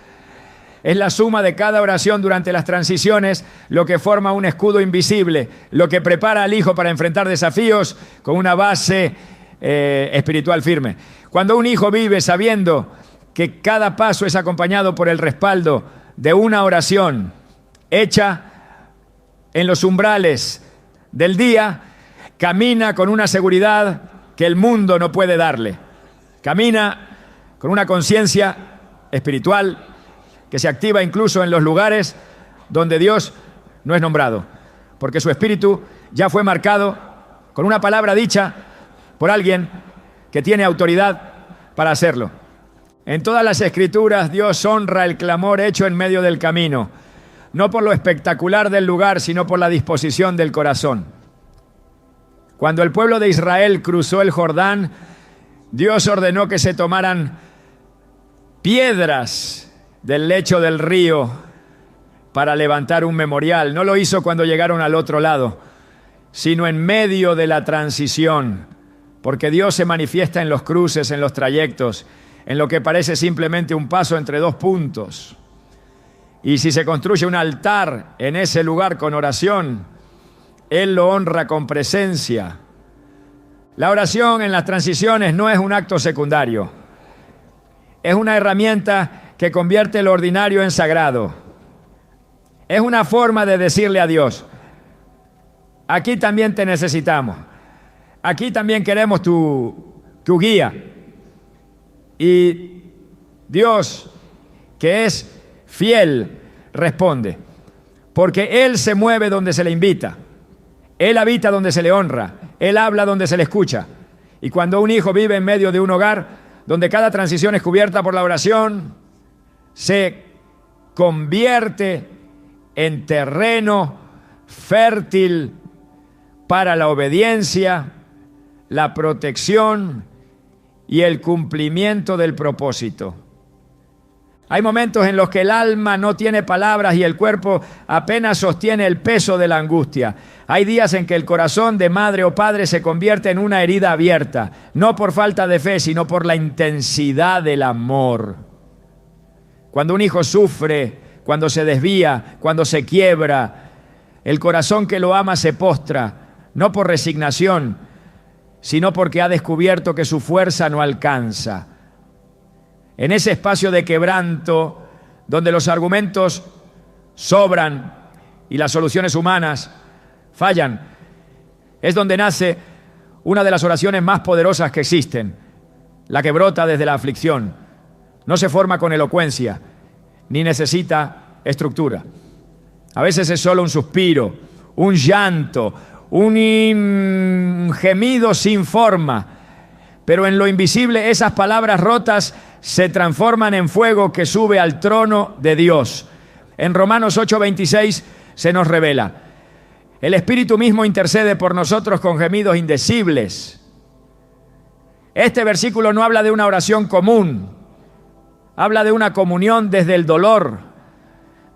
Es la suma de cada oración durante las transiciones lo que forma un escudo invisible, lo que prepara al hijo para enfrentar desafíos con una base espiritual firme. Cuando un hijo vive sabiendo que cada paso es acompañado por el respaldo de una oración hecha en los umbrales del día, camina con una seguridad que el mundo no puede darle. Camina con una conciencia espiritual que se activa incluso en los lugares donde Dios no es nombrado, porque su espíritu ya fue marcado con una palabra dicha por alguien que tiene autoridad para hacerlo. En todas las Escrituras Dios honra el clamor hecho en medio del camino, no por lo espectacular del lugar, sino por la disposición del corazón. Cuando el pueblo de Israel cruzó el Jordán, Dios ordenó que se tomaran piedras del lecho del río para levantar un memorial. No lo hizo cuando llegaron al otro lado, sino en medio de la transición, porque Dios se manifiesta en los cruces, en los trayectos, en lo que parece simplemente un paso entre 2 puntos. Y si se construye un altar en ese lugar con oración, Él lo honra con presencia. La oración en las transiciones no es un acto secundario, es una herramienta que convierte lo ordinario en sagrado. Es una forma de decirle a Dios: aquí también te necesitamos, aquí también queremos tu guía. Y Dios, que es fiel, responde, porque Él se mueve donde se le invita, Él habita donde se le honra, Él habla donde se le escucha. Y cuando un hijo vive en medio de un hogar donde cada transición es cubierta por la oración, se convierte en terreno fértil para la obediencia, la protección y el cumplimiento del propósito. Hay momentos en los que el alma no tiene palabras y el cuerpo apenas sostiene el peso de la angustia. Hay días en que el corazón de madre o padre se convierte en una herida abierta, no por falta de fe, sino por la intensidad del amor. Cuando un hijo sufre, cuando se desvía, cuando se quiebra, el corazón que lo ama se postra, no por resignación, sino porque ha descubierto que su fuerza no alcanza. En ese espacio de quebranto, donde los argumentos sobran y las soluciones humanas fallan, es donde nace una de las oraciones más poderosas que existen, la que brota desde la aflicción. No se forma con elocuencia, ni necesita estructura. A veces es solo un suspiro, un llanto, un gemido sin forma, pero en lo invisible esas palabras rotas se transforman en fuego que sube al trono de Dios. En Romanos 8:26 se nos revela: el Espíritu mismo intercede por nosotros con gemidos indecibles. Este versículo no habla de una oración común, habla de una comunión desde el dolor,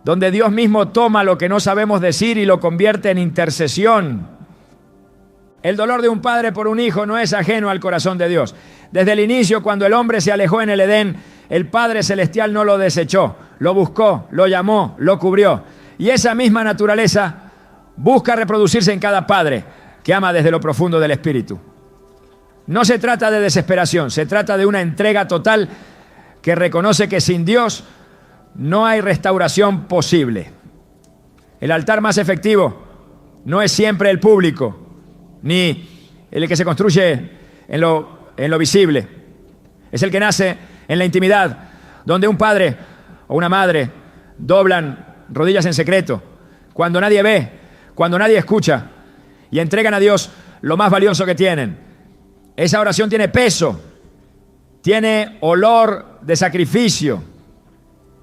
donde Dios mismo toma lo que no sabemos decir y lo convierte en intercesión. El dolor de un padre por un hijo no es ajeno al corazón de Dios. Desde el inicio, cuando el hombre se alejó en el Edén, el Padre Celestial no lo desechó, lo buscó, lo llamó, lo cubrió. Y esa misma naturaleza busca reproducirse en cada padre que ama desde lo profundo del espíritu. No se trata de desesperación, se trata de una entrega total que reconoce que sin Dios no hay restauración posible. El altar más efectivo no es siempre el público, ni el que se construye en lo visible. Es el que nace en la intimidad, donde un padre o una madre doblan rodillas en secreto, cuando nadie ve, cuando nadie escucha, y entregan a Dios lo más valioso que tienen. Esa oración tiene peso, tiene olor de sacrificio,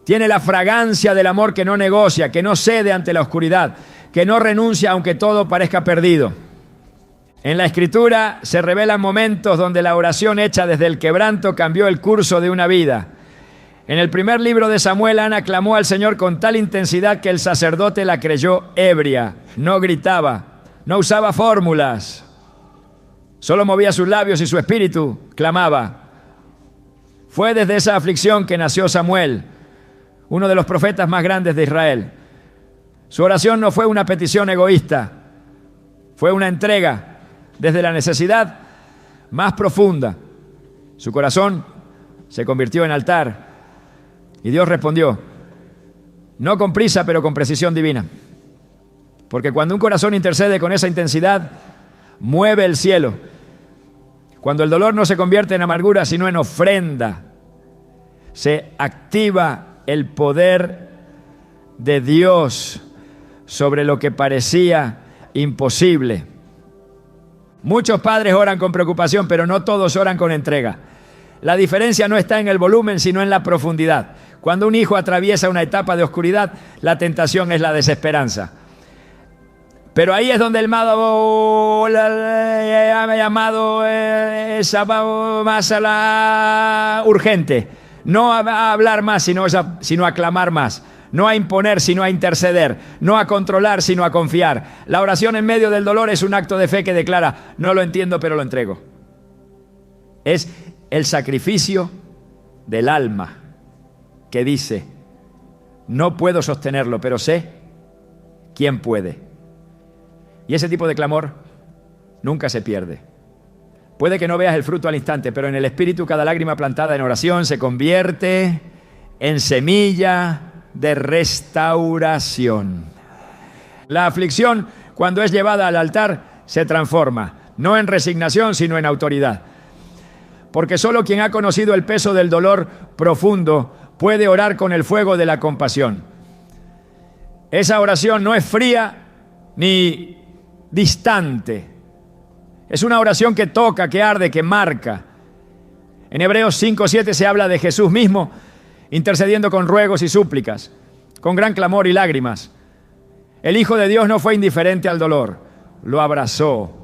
tiene la fragancia del amor que no negocia, que no cede ante la oscuridad, que no renuncia aunque todo parezca perdido. En la Escritura se revelan momentos donde la oración hecha desde el quebranto cambió el curso de una vida. En el primer libro de Samuel, Ana clamó al Señor con tal intensidad que el sacerdote la creyó ebria. No gritaba, no usaba fórmulas, solo movía sus labios y su espíritu clamaba. Fue desde esa aflicción que nació Samuel, uno de los profetas más grandes de Israel. Su oración no fue una petición egoísta, fue una entrega desde la necesidad más profunda. Su corazón se convirtió en altar y Dios respondió, no con prisa, pero con precisión divina. Porque cuando un corazón intercede con esa intensidad, mueve el cielo. Cuando el dolor no se convierte en amargura, sino en ofrenda, se activa el poder de Dios sobre lo que parecía imposible. Muchos padres oran con preocupación, pero no todos oran con entrega. La diferencia no está en el volumen, sino en la profundidad. Cuando un hijo atraviesa una etapa de oscuridad, la tentación es la desesperanza. Pero ahí es donde el llamado es más a la urgente. No a hablar más, sino a clamar más. No a imponer, sino a interceder. No a controlar, sino a confiar. La oración en medio del dolor es un acto de fe que declara, no lo entiendo, pero lo entrego. Es el sacrificio del alma que dice, no puedo sostenerlo, pero sé quién puede. Y ese tipo de clamor nunca se pierde. Puede que no veas el fruto al instante, pero en el espíritu cada lágrima plantada en oración se convierte en semilla de restauración. La aflicción, cuando es llevada al altar, se transforma, no en resignación, sino en autoridad. Porque solo quien ha conocido el peso del dolor profundo puede orar con el fuego de la compasión. Esa oración no es fría ni distante. Es una oración que toca, que arde, que marca. En Hebreos 5:7 se habla de Jesús mismo intercediendo con ruegos y súplicas, con gran clamor y lágrimas. El Hijo de Dios no fue indiferente al dolor, lo abrazó,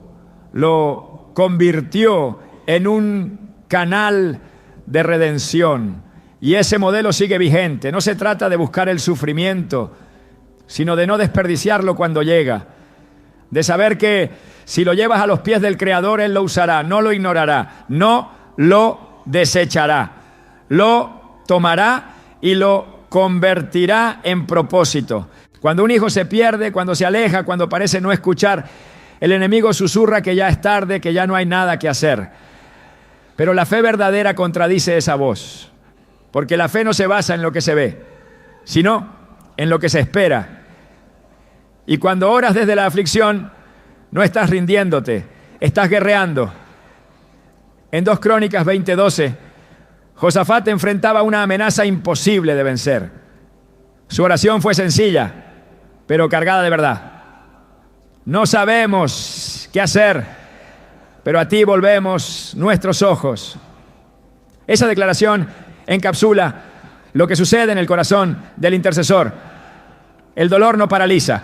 lo convirtió en un canal de redención. Y ese modelo sigue vigente. No se trata de buscar el sufrimiento, sino de no desperdiciarlo cuando llega. De saber que si lo llevas a los pies del Creador, Él lo usará, no lo ignorará, no lo desechará. Lo tomará y lo convertirá en propósito. Cuando un hijo se pierde, cuando se aleja, cuando parece no escuchar, el enemigo susurra que ya es tarde, que ya no hay nada que hacer. Pero la fe verdadera contradice esa voz, porque la fe no se basa en lo que se ve, sino en lo que se espera. Y cuando oras desde la aflicción, no estás rindiéndote, estás guerreando. En 2 Crónicas 20:12, Josafat enfrentaba una amenaza imposible de vencer. Su oración fue sencilla, pero cargada de verdad. No sabemos qué hacer, pero a ti volvemos nuestros ojos. Esa declaración encapsula lo que sucede en el corazón del intercesor. El dolor no paraliza,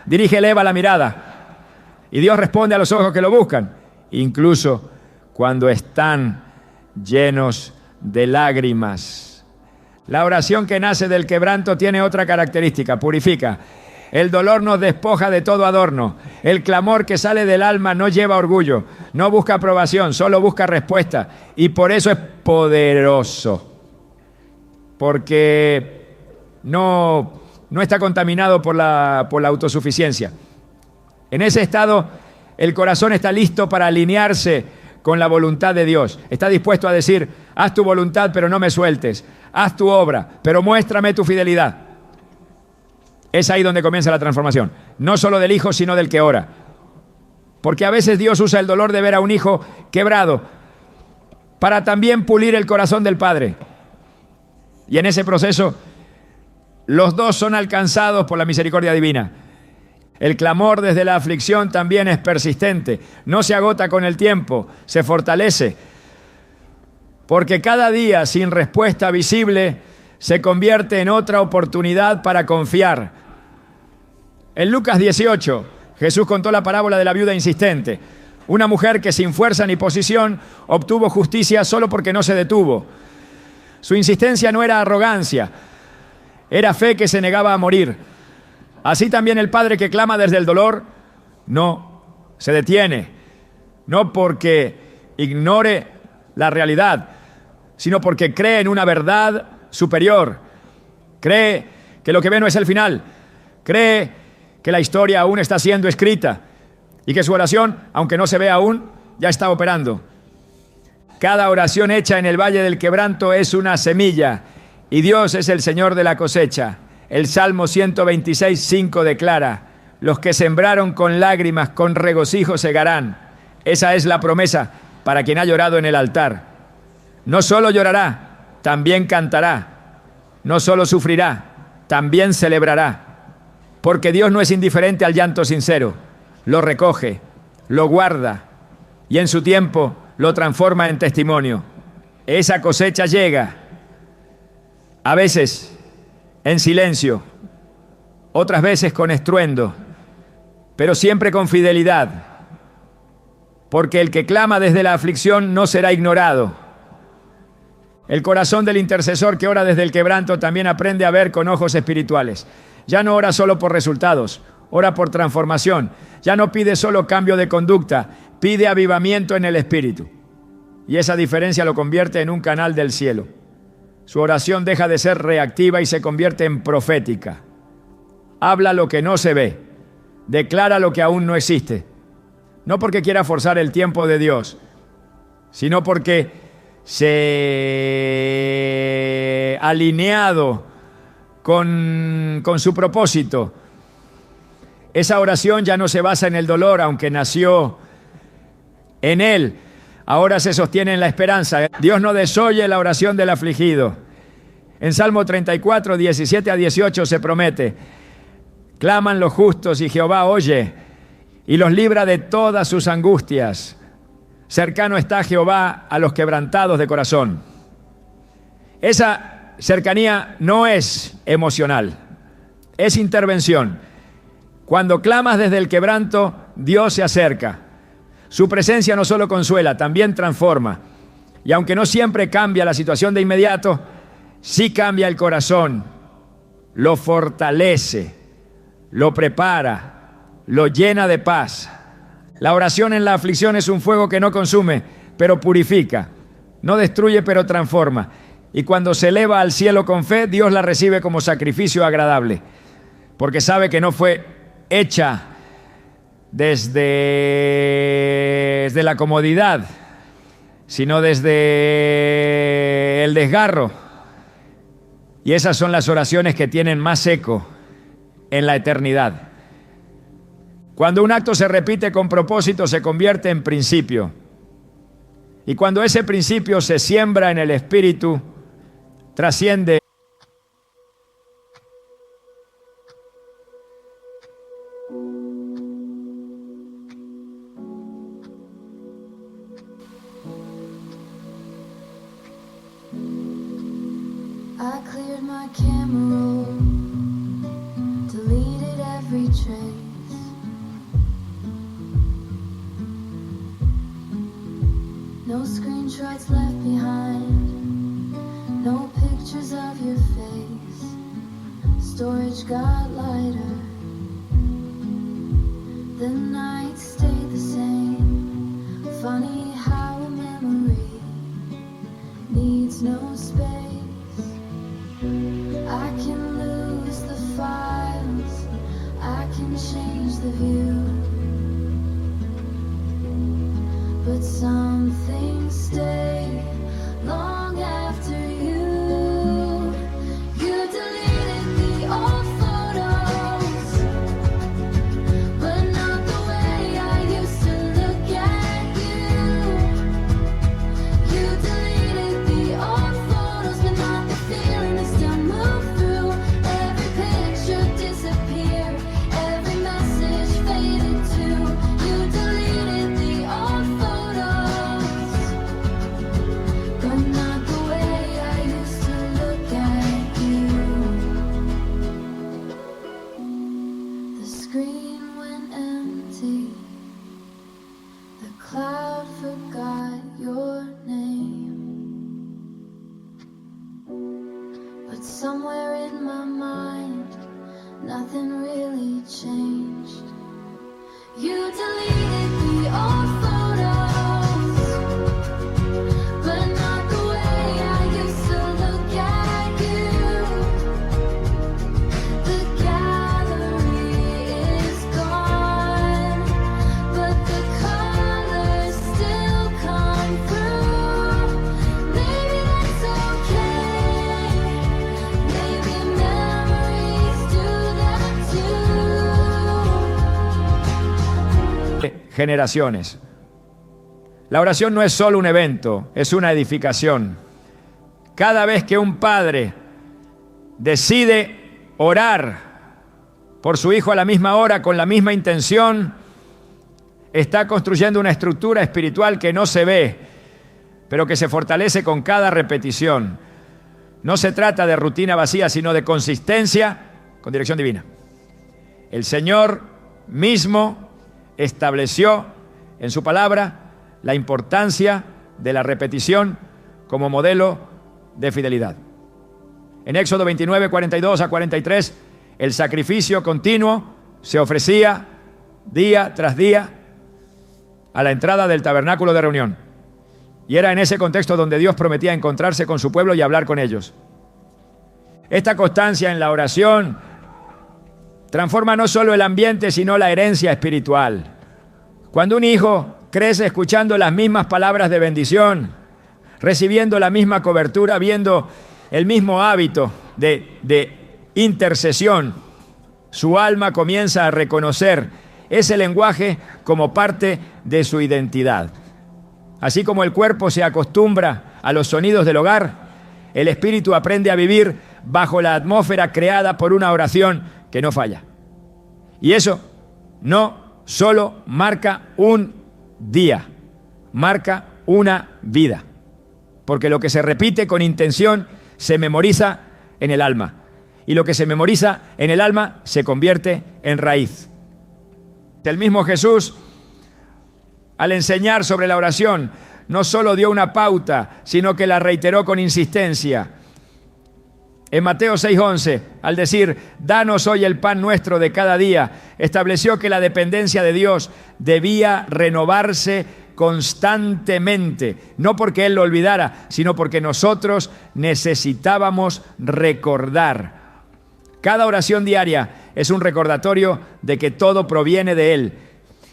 dirige, eleva la mirada, y Dios responde a los ojos que lo buscan, incluso cuando están llenos de lágrimas. La oración que nace del quebranto tiene otra característica: purifica. El dolor nos despoja de todo adorno. El clamor que sale del alma no lleva orgullo, no busca aprobación, solo busca respuesta. Y por eso es poderoso, porque no está contaminado por la autosuficiencia. En ese estado, el corazón está listo para alinearse con la voluntad de Dios. Está dispuesto a decir: haz tu voluntad, pero no me sueltes. Haz tu obra, pero muéstrame tu fidelidad. Es ahí donde comienza la transformación. No solo del hijo, sino del que ora. Porque a veces Dios usa el dolor de ver a un hijo quebrado para también pulir el corazón del padre. Y en ese proceso, los dos son alcanzados por la misericordia divina. El clamor desde la aflicción también es persistente. No se agota con el tiempo, se fortalece. Porque cada día sin respuesta visible se convierte en otra oportunidad para confiar. En Lucas 18, Jesús contó la parábola de la viuda insistente. Una mujer que sin fuerza ni posición obtuvo justicia solo porque no se detuvo. Su insistencia no era arrogancia, era fe que se negaba a morir. Así también el padre que clama desde el dolor no se detiene, no porque ignore la realidad, sino porque cree en una verdad superior. Cree que lo que ve no es el final. Cree que la historia aún está siendo escrita y que su oración, aunque no se ve aún, ya está operando. Cada oración hecha en el valle del quebranto es una semilla y Dios es el Señor de la cosecha. El Salmo 126:5 declara: los que sembraron con lágrimas, con regocijo segarán. Esa es la promesa para quien ha llorado en el altar. No solo llorará, también cantará. No solo sufrirá, también celebrará. Porque Dios no es indiferente al llanto sincero. Lo recoge, lo guarda y en su tiempo lo transforma en testimonio. Esa cosecha llega, a veces en silencio, otras veces con estruendo, pero siempre con fidelidad. Porque el que clama desde la aflicción no será ignorado. El corazón del intercesor que ora desde el quebranto también aprende a ver con ojos espirituales. Ya no ora solo por resultados, ora por transformación. Ya no pide solo cambio de conducta, pide avivamiento en el espíritu. Y esa diferencia lo convierte en un canal del cielo. Su oración deja de ser reactiva y se convierte en profética. Habla lo que no se ve, declara lo que aún no existe. No porque quiera forzar el tiempo de Dios, sino porque se ha alineado con su propósito. Esa oración ya no se basa en el dolor, aunque nació en él. Ahora se sostiene en la esperanza. Dios no desoye la oración del afligido. En Salmo 34, 17-18 se promete: claman los justos y Jehová oye y los libra de todas sus angustias. Cercano está Jehová a los quebrantados de corazón. Esa cercanía no es emocional, es intervención. Cuando clamas desde el quebranto, Dios se acerca. Su presencia no solo consuela, también transforma. Y aunque no siempre cambia la situación de inmediato, sí cambia el corazón, lo fortalece, lo prepara, lo llena de paz. La oración en la aflicción es un fuego que no consume, pero purifica. No destruye, pero transforma. Y cuando se eleva al cielo con fe, Dios la recibe como sacrificio agradable, porque sabe que no fue hecha desde la comodidad, sino desde el desgarro. Y esas son las oraciones que tienen más eco en la eternidad. Cuando un acto se repite con propósito, se convierte en principio. Y cuando ese principio se siembra en el espíritu, trasciende. I cleared my camera roll, deleted every trace. No screenshots left behind, no pictures of your face. Storage got lighter, the nights stayed the same. Funny how a memory needs no space. I can lose the files, I can change the view, but some things stay long after you. You deleted the old photos, but not the way I used to look at you. You deleted the old photos, but not the feeling that still moves through. Every picture disappeared, every message faded too. You deleted the old photos, but not the way I used to look at you. The screen went empty, the cloud forgot your name. But somewhere in my mind, nothing really changed. You deleted the old photos, but not the way I used to look at you. The gallery is gone, but the colors still come through. Maybe that's okay, maybe memories do that too. Generaciones. La oración no es solo un evento, es una edificación. Cada vez que un padre decide orar por su hijo a la misma hora, con la misma intención, está construyendo una estructura espiritual que no se ve, pero que se fortalece con cada repetición. No se trata de rutina vacía, sino de consistencia con dirección divina. El Señor mismo estableció en su palabra la importancia de la repetición como modelo de fidelidad. En Éxodo 29, 42 a 43, el sacrificio continuo se ofrecía día tras día a la entrada del tabernáculo de reunión. Y era en ese contexto donde Dios prometía encontrarse con su pueblo y hablar con ellos. Esta constancia en la oración transforma no solo el ambiente, sino la herencia espiritual. Cuando un hijo crece escuchando las mismas palabras de bendición, recibiendo la misma cobertura, viendo el mismo hábito de intercesión, su alma comienza a reconocer ese lenguaje como parte de su identidad. Así como el cuerpo se acostumbra a los sonidos del hogar, el espíritu aprende a vivir bajo la atmósfera creada por una oración que no falla. Y eso no solo marca un día, marca una vida. Porque lo que se repite con intención se memoriza en el alma. Y lo que se memoriza en el alma se convierte en raíz. El mismo Jesús, al enseñar sobre la oración, no solo dio una pauta, sino que la reiteró con insistencia. En Mateo 6:11, al decir, danos hoy el pan nuestro de cada día, estableció que la dependencia de Dios debía renovarse constantemente, no porque Él lo olvidara, sino porque nosotros necesitábamos recordar. Cada oración diaria es un recordatorio de que todo proviene de Él.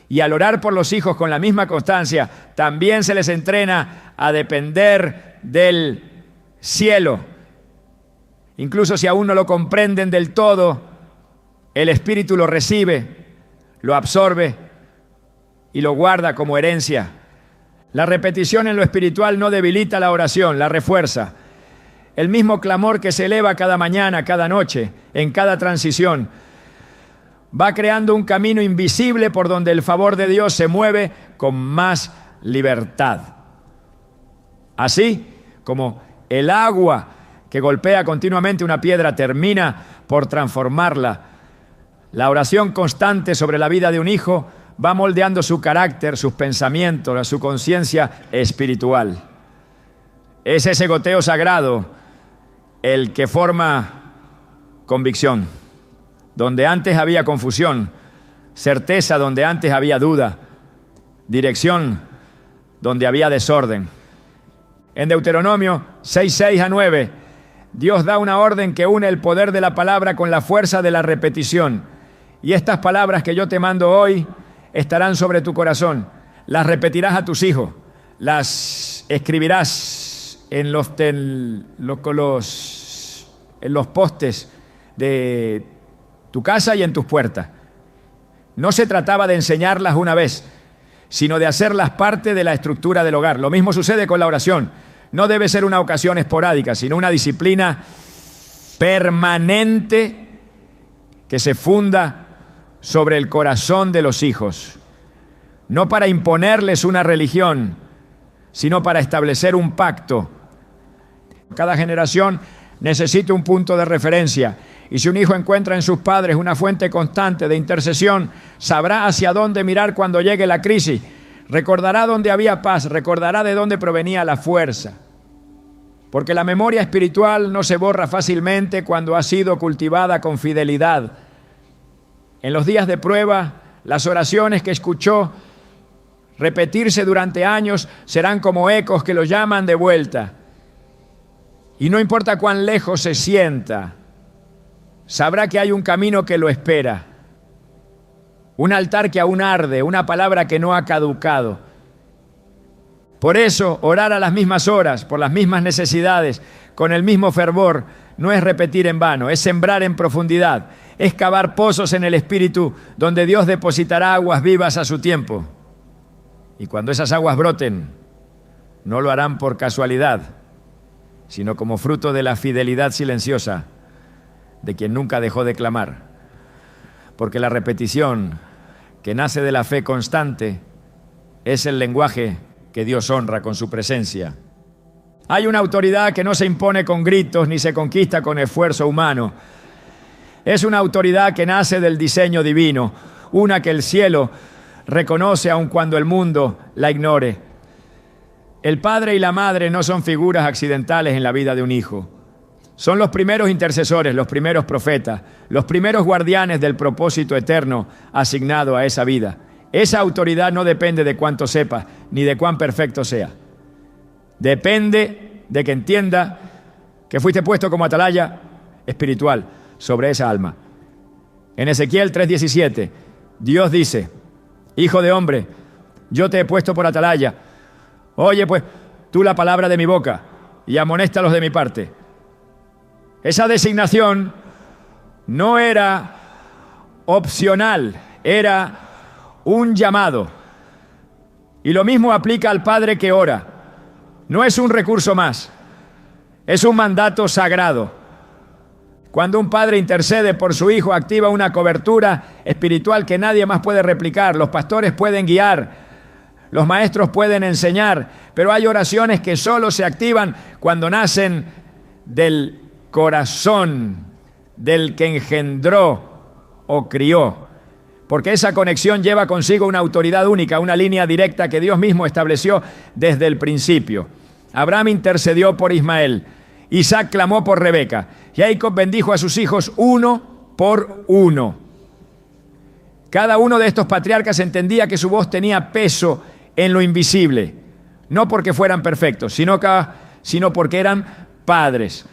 Y al orar por los hijos con la misma constancia, también se les entrena a depender del cielo. Incluso si aún no lo comprenden del todo, el Espíritu lo recibe, lo absorbe y lo guarda como herencia. La repetición en lo espiritual no debilita la oración, la refuerza. El mismo clamor que se eleva cada mañana, cada noche, en cada transición, va creando un camino invisible por donde el favor de Dios se mueve con más libertad. Así como el agua que golpea continuamente una piedra termina por transformarla, la oración constante sobre la vida de un hijo va moldeando su carácter, sus pensamientos, su conciencia espiritual. Es ese goteo sagrado el que forma convicción. Donde antes había confusión, certeza donde antes había duda, dirección donde había desorden. En Deuteronomio 6:6-9, Dios da una orden que une el poder de la palabra con la fuerza de la repetición. Y estas palabras que yo te mando hoy estarán sobre tu corazón. Las repetirás a tus hijos, las escribirás en los postes de tu casa y en tus puertas. No se trataba de enseñarlas una vez, sino de hacerlas parte de la estructura del hogar. Lo mismo sucede con la oración. No debe ser una ocasión esporádica, sino una disciplina permanente que se funda sobre el corazón de los hijos. No para imponerles una religión, sino para establecer un pacto. Cada generación necesita un punto de referencia. Y si un hijo encuentra en sus padres una fuente constante de intercesión, sabrá hacia dónde mirar cuando llegue la crisis. Recordará dónde había paz, recordará de dónde provenía la fuerza. Porque la memoria espiritual no se borra fácilmente cuando ha sido cultivada con fidelidad. En los días de prueba, las oraciones que escuchó repetirse durante años serán como ecos que lo llaman de vuelta. Y no importa cuán lejos se sienta, sabrá que hay un camino que lo espera, un altar que aún arde, una palabra que no ha caducado. Por eso, orar a las mismas horas, por las mismas necesidades, con el mismo fervor, no es repetir en vano, es sembrar en profundidad, es cavar pozos en el Espíritu donde Dios depositará aguas vivas a su tiempo. Y cuando esas aguas broten, no lo harán por casualidad, sino como fruto de la fidelidad silenciosa de quien nunca dejó de clamar. Porque la repetición que nace de la fe constante es el lenguaje que Dios honra con su presencia. Hay una autoridad que no se impone con gritos ni se conquista con esfuerzo humano. Es una autoridad que nace del diseño divino, una que el cielo reconoce aun cuando el mundo la ignore. El padre y la madre no son figuras accidentales en la vida de un hijo. Son los primeros intercesores, los primeros profetas, los primeros guardianes del propósito eterno asignado a esa vida. Esa autoridad no depende de cuánto sepa, ni de cuán perfecto sea. Depende de que entienda que fuiste puesto como atalaya espiritual sobre esa alma. En Ezequiel 3:17, Dios dice: Hijo de hombre, yo te he puesto por atalaya. Oye, pues, tú la palabra de mi boca y amonéstalos de mi parte. Esa designación no era opcional, era un llamado. Y lo mismo aplica al padre que ora. No es un recurso más, es un mandato sagrado. Cuando un padre intercede por su hijo, activa una cobertura espiritual que nadie más puede replicar. Los pastores pueden guiar, los maestros pueden enseñar, pero hay oraciones que solo se activan cuando nacen del corazón del que engendró o crió. porque esa conexión lleva consigo una autoridad única, una línea directa que Dios mismo estableció desde el principio. Abraham intercedió por Ismael, Isaac clamó por Rebeca, Jacob bendijo a sus hijos uno por uno. Cada uno de estos patriarcas entendía que su voz tenía peso en lo invisible, no porque fueran perfectos, sino porque eran padres.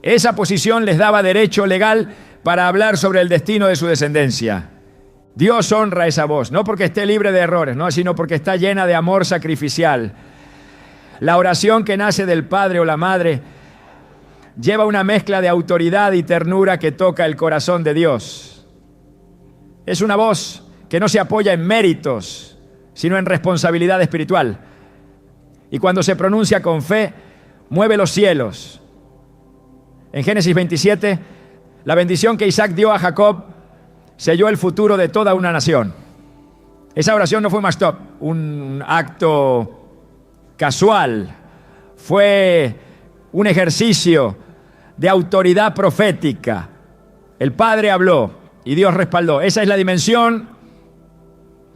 Esa posición les daba derecho legal para hablar sobre el destino de su descendencia. Dios honra esa voz, no porque esté libre de errores, no, sino porque está llena de amor sacrificial. La oración que nace del padre o la madre lleva una mezcla de autoridad y ternura que toca el corazón de Dios. Es una voz que no se apoya en méritos, sino en responsabilidad espiritual. Y cuando se pronuncia con fe, mueve los cielos. En Génesis 27, la bendición que Isaac dio a Jacob selló el futuro de toda una nación. Esa oración no fue un acto casual, fue un ejercicio de autoridad profética. El Padre habló y Dios respaldó. Esa es la dimensión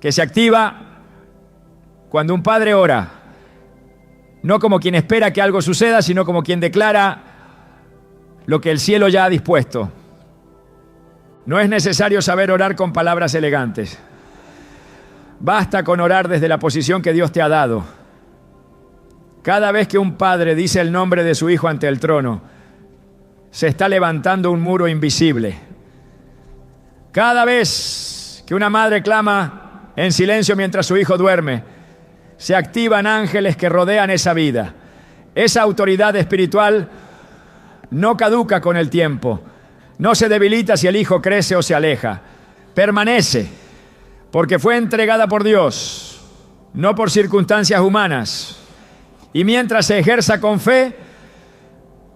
que se activa cuando un padre ora, no como quien espera que algo suceda, sino como quien declara lo que el cielo ya ha dispuesto. No es necesario saber orar con palabras elegantes. Basta con orar desde la posición que Dios te ha dado. Cada vez que un padre dice el nombre de su hijo ante el trono, se está levantando un muro invisible. Cada vez que una madre clama en silencio mientras su hijo duerme, se activan ángeles que rodean esa vida. Esa autoridad espiritual no caduca con el tiempo. No se debilita si el hijo crece o se aleja. Permanece, porque fue entregada por Dios, no por circunstancias humanas. Y mientras se ejerza con fe,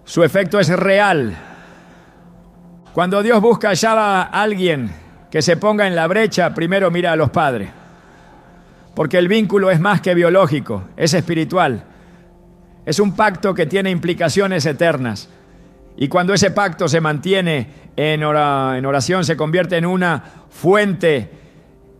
su efecto es real. Cuando Dios busca a alguien que se ponga en la brecha, primero mira a los padres. Porque el vínculo es más que biológico, es espiritual. Es un pacto que tiene implicaciones eternas. Y cuando ese pacto se mantiene en oración, se convierte en una fuente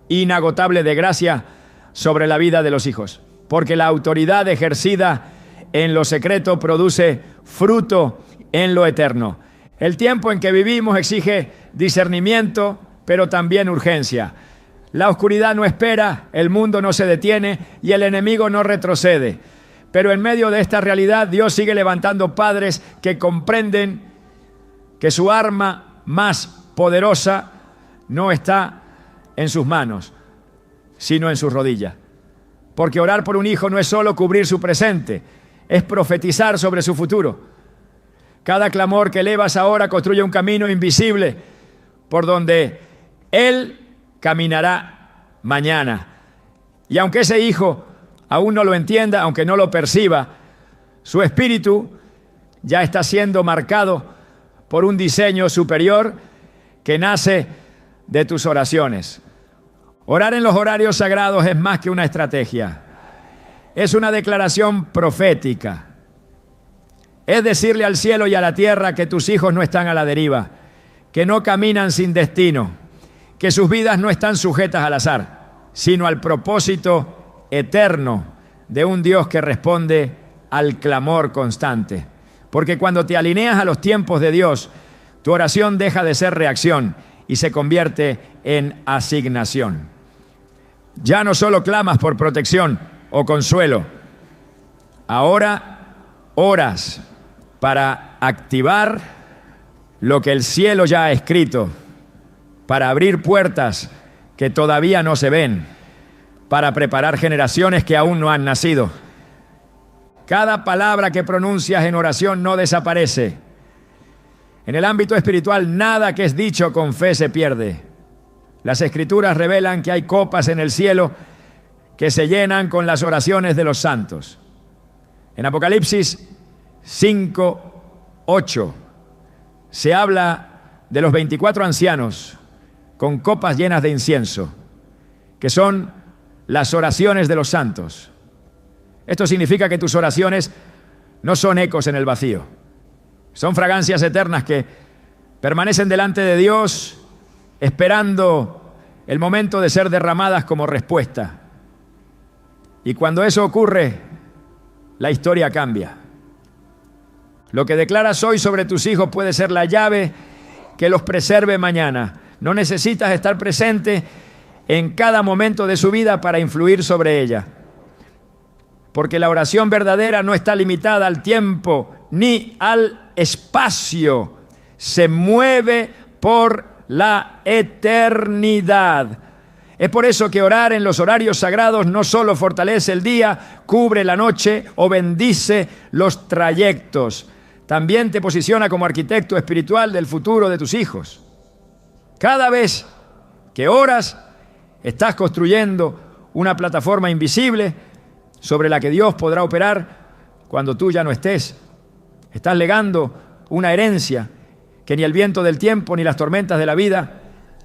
inagotable de gracia sobre la vida de los hijos. Porque la autoridad ejercida en lo secreto produce fruto en lo eterno. El tiempo en que vivimos exige discernimiento, pero también urgencia. La oscuridad no espera, el mundo no se detiene y el enemigo no retrocede. Pero en medio de esta realidad, Dios sigue levantando padres que comprenden que su arma más poderosa no está en sus manos, sino en sus rodillas. Porque orar por un hijo no es solo cubrir su presente, es profetizar sobre su futuro. Cada clamor que elevas ahora construye un camino invisible por donde él caminará mañana. Y aunque ese hijo aún no lo entienda, aunque no lo perciba, su espíritu ya está siendo marcado por un diseño superior que nace de tus oraciones. Orar en los horarios sagrados es más que una estrategia. Es una declaración profética. Es decirle al cielo y a la tierra que tus hijos no están a la deriva, que no caminan sin destino, que sus vidas no están sujetas al azar, sino al propósito eterno de un Dios que responde al clamor constante. Porque cuando te alineas a los tiempos de Dios, tu oración deja de ser reacción y se convierte en asignación. Ya no solo clamas por protección o consuelo, ahora oras para activar lo que el cielo ya ha escrito, para abrir puertas que todavía no se ven, para preparar generaciones que aún no han nacido. Cada palabra que pronuncias en oración no desaparece. En el ámbito espiritual, nada que es dicho con fe se pierde. Las Escrituras revelan que hay copas en el cielo que se llenan con las oraciones de los santos. En Apocalipsis 5:8 se habla de los 24 ancianos con copas llenas de incienso, que son las oraciones de los santos. Esto significa que tus oraciones no son ecos en el vacío, son fragancias eternas que permanecen delante de Dios esperando el momento de ser derramadas como respuesta. Y cuando eso ocurre, la historia cambia. Lo que declaras hoy sobre tus hijos puede ser la llave que los preserve mañana. No necesitas estar presente en cada momento de su vida para influir sobre ella. Porque la oración verdadera no está limitada al tiempo ni al espacio. Se mueve por la eternidad. Es por eso que orar en los horarios sagrados no solo fortalece el día, cubre la noche o bendice los trayectos. También te posiciona como arquitecto espiritual del futuro de tus hijos. Cada vez que oras, estás construyendo una plataforma invisible sobre la que Dios podrá operar cuando tú ya no estés. Estás legando una herencia que ni el viento del tiempo ni las tormentas de la vida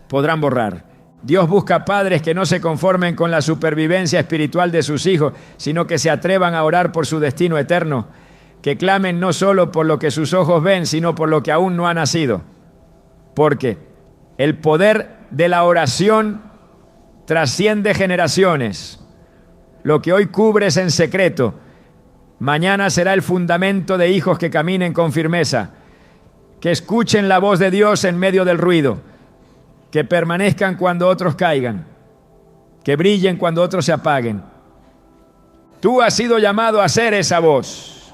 podrán borrar. Dios busca padres que no se conformen con la supervivencia espiritual de sus hijos, sino que se atrevan a orar por su destino eterno, que clamen no solo por lo que sus ojos ven, sino por lo que aún no ha nacido. Porque el poder de la oración trasciende generaciones. Lo que hoy cubres en secreto, mañana será el fundamento de hijos que caminen con firmeza, que escuchen la voz de Dios en medio del ruido, que permanezcan cuando otros caigan, que brillen cuando otros se apaguen. Tú has sido llamado a ser esa voz,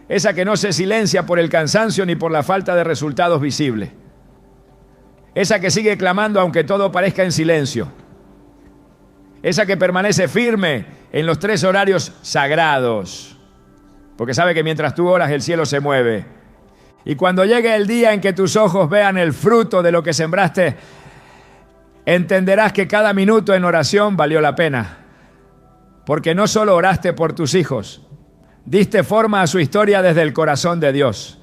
esa que no se silencia por el cansancio ni por la falta de resultados visibles, esa que sigue clamando aunque todo parezca en silencio, esa que permanece firme en los 3 horarios sagrados, porque sabe que mientras tú oras el cielo se mueve. Y cuando llegue el día en que tus ojos vean el fruto de lo que sembraste, entenderás que cada minuto en oración valió la pena. Porque no solo oraste por tus hijos, diste forma a su historia desde el corazón de Dios.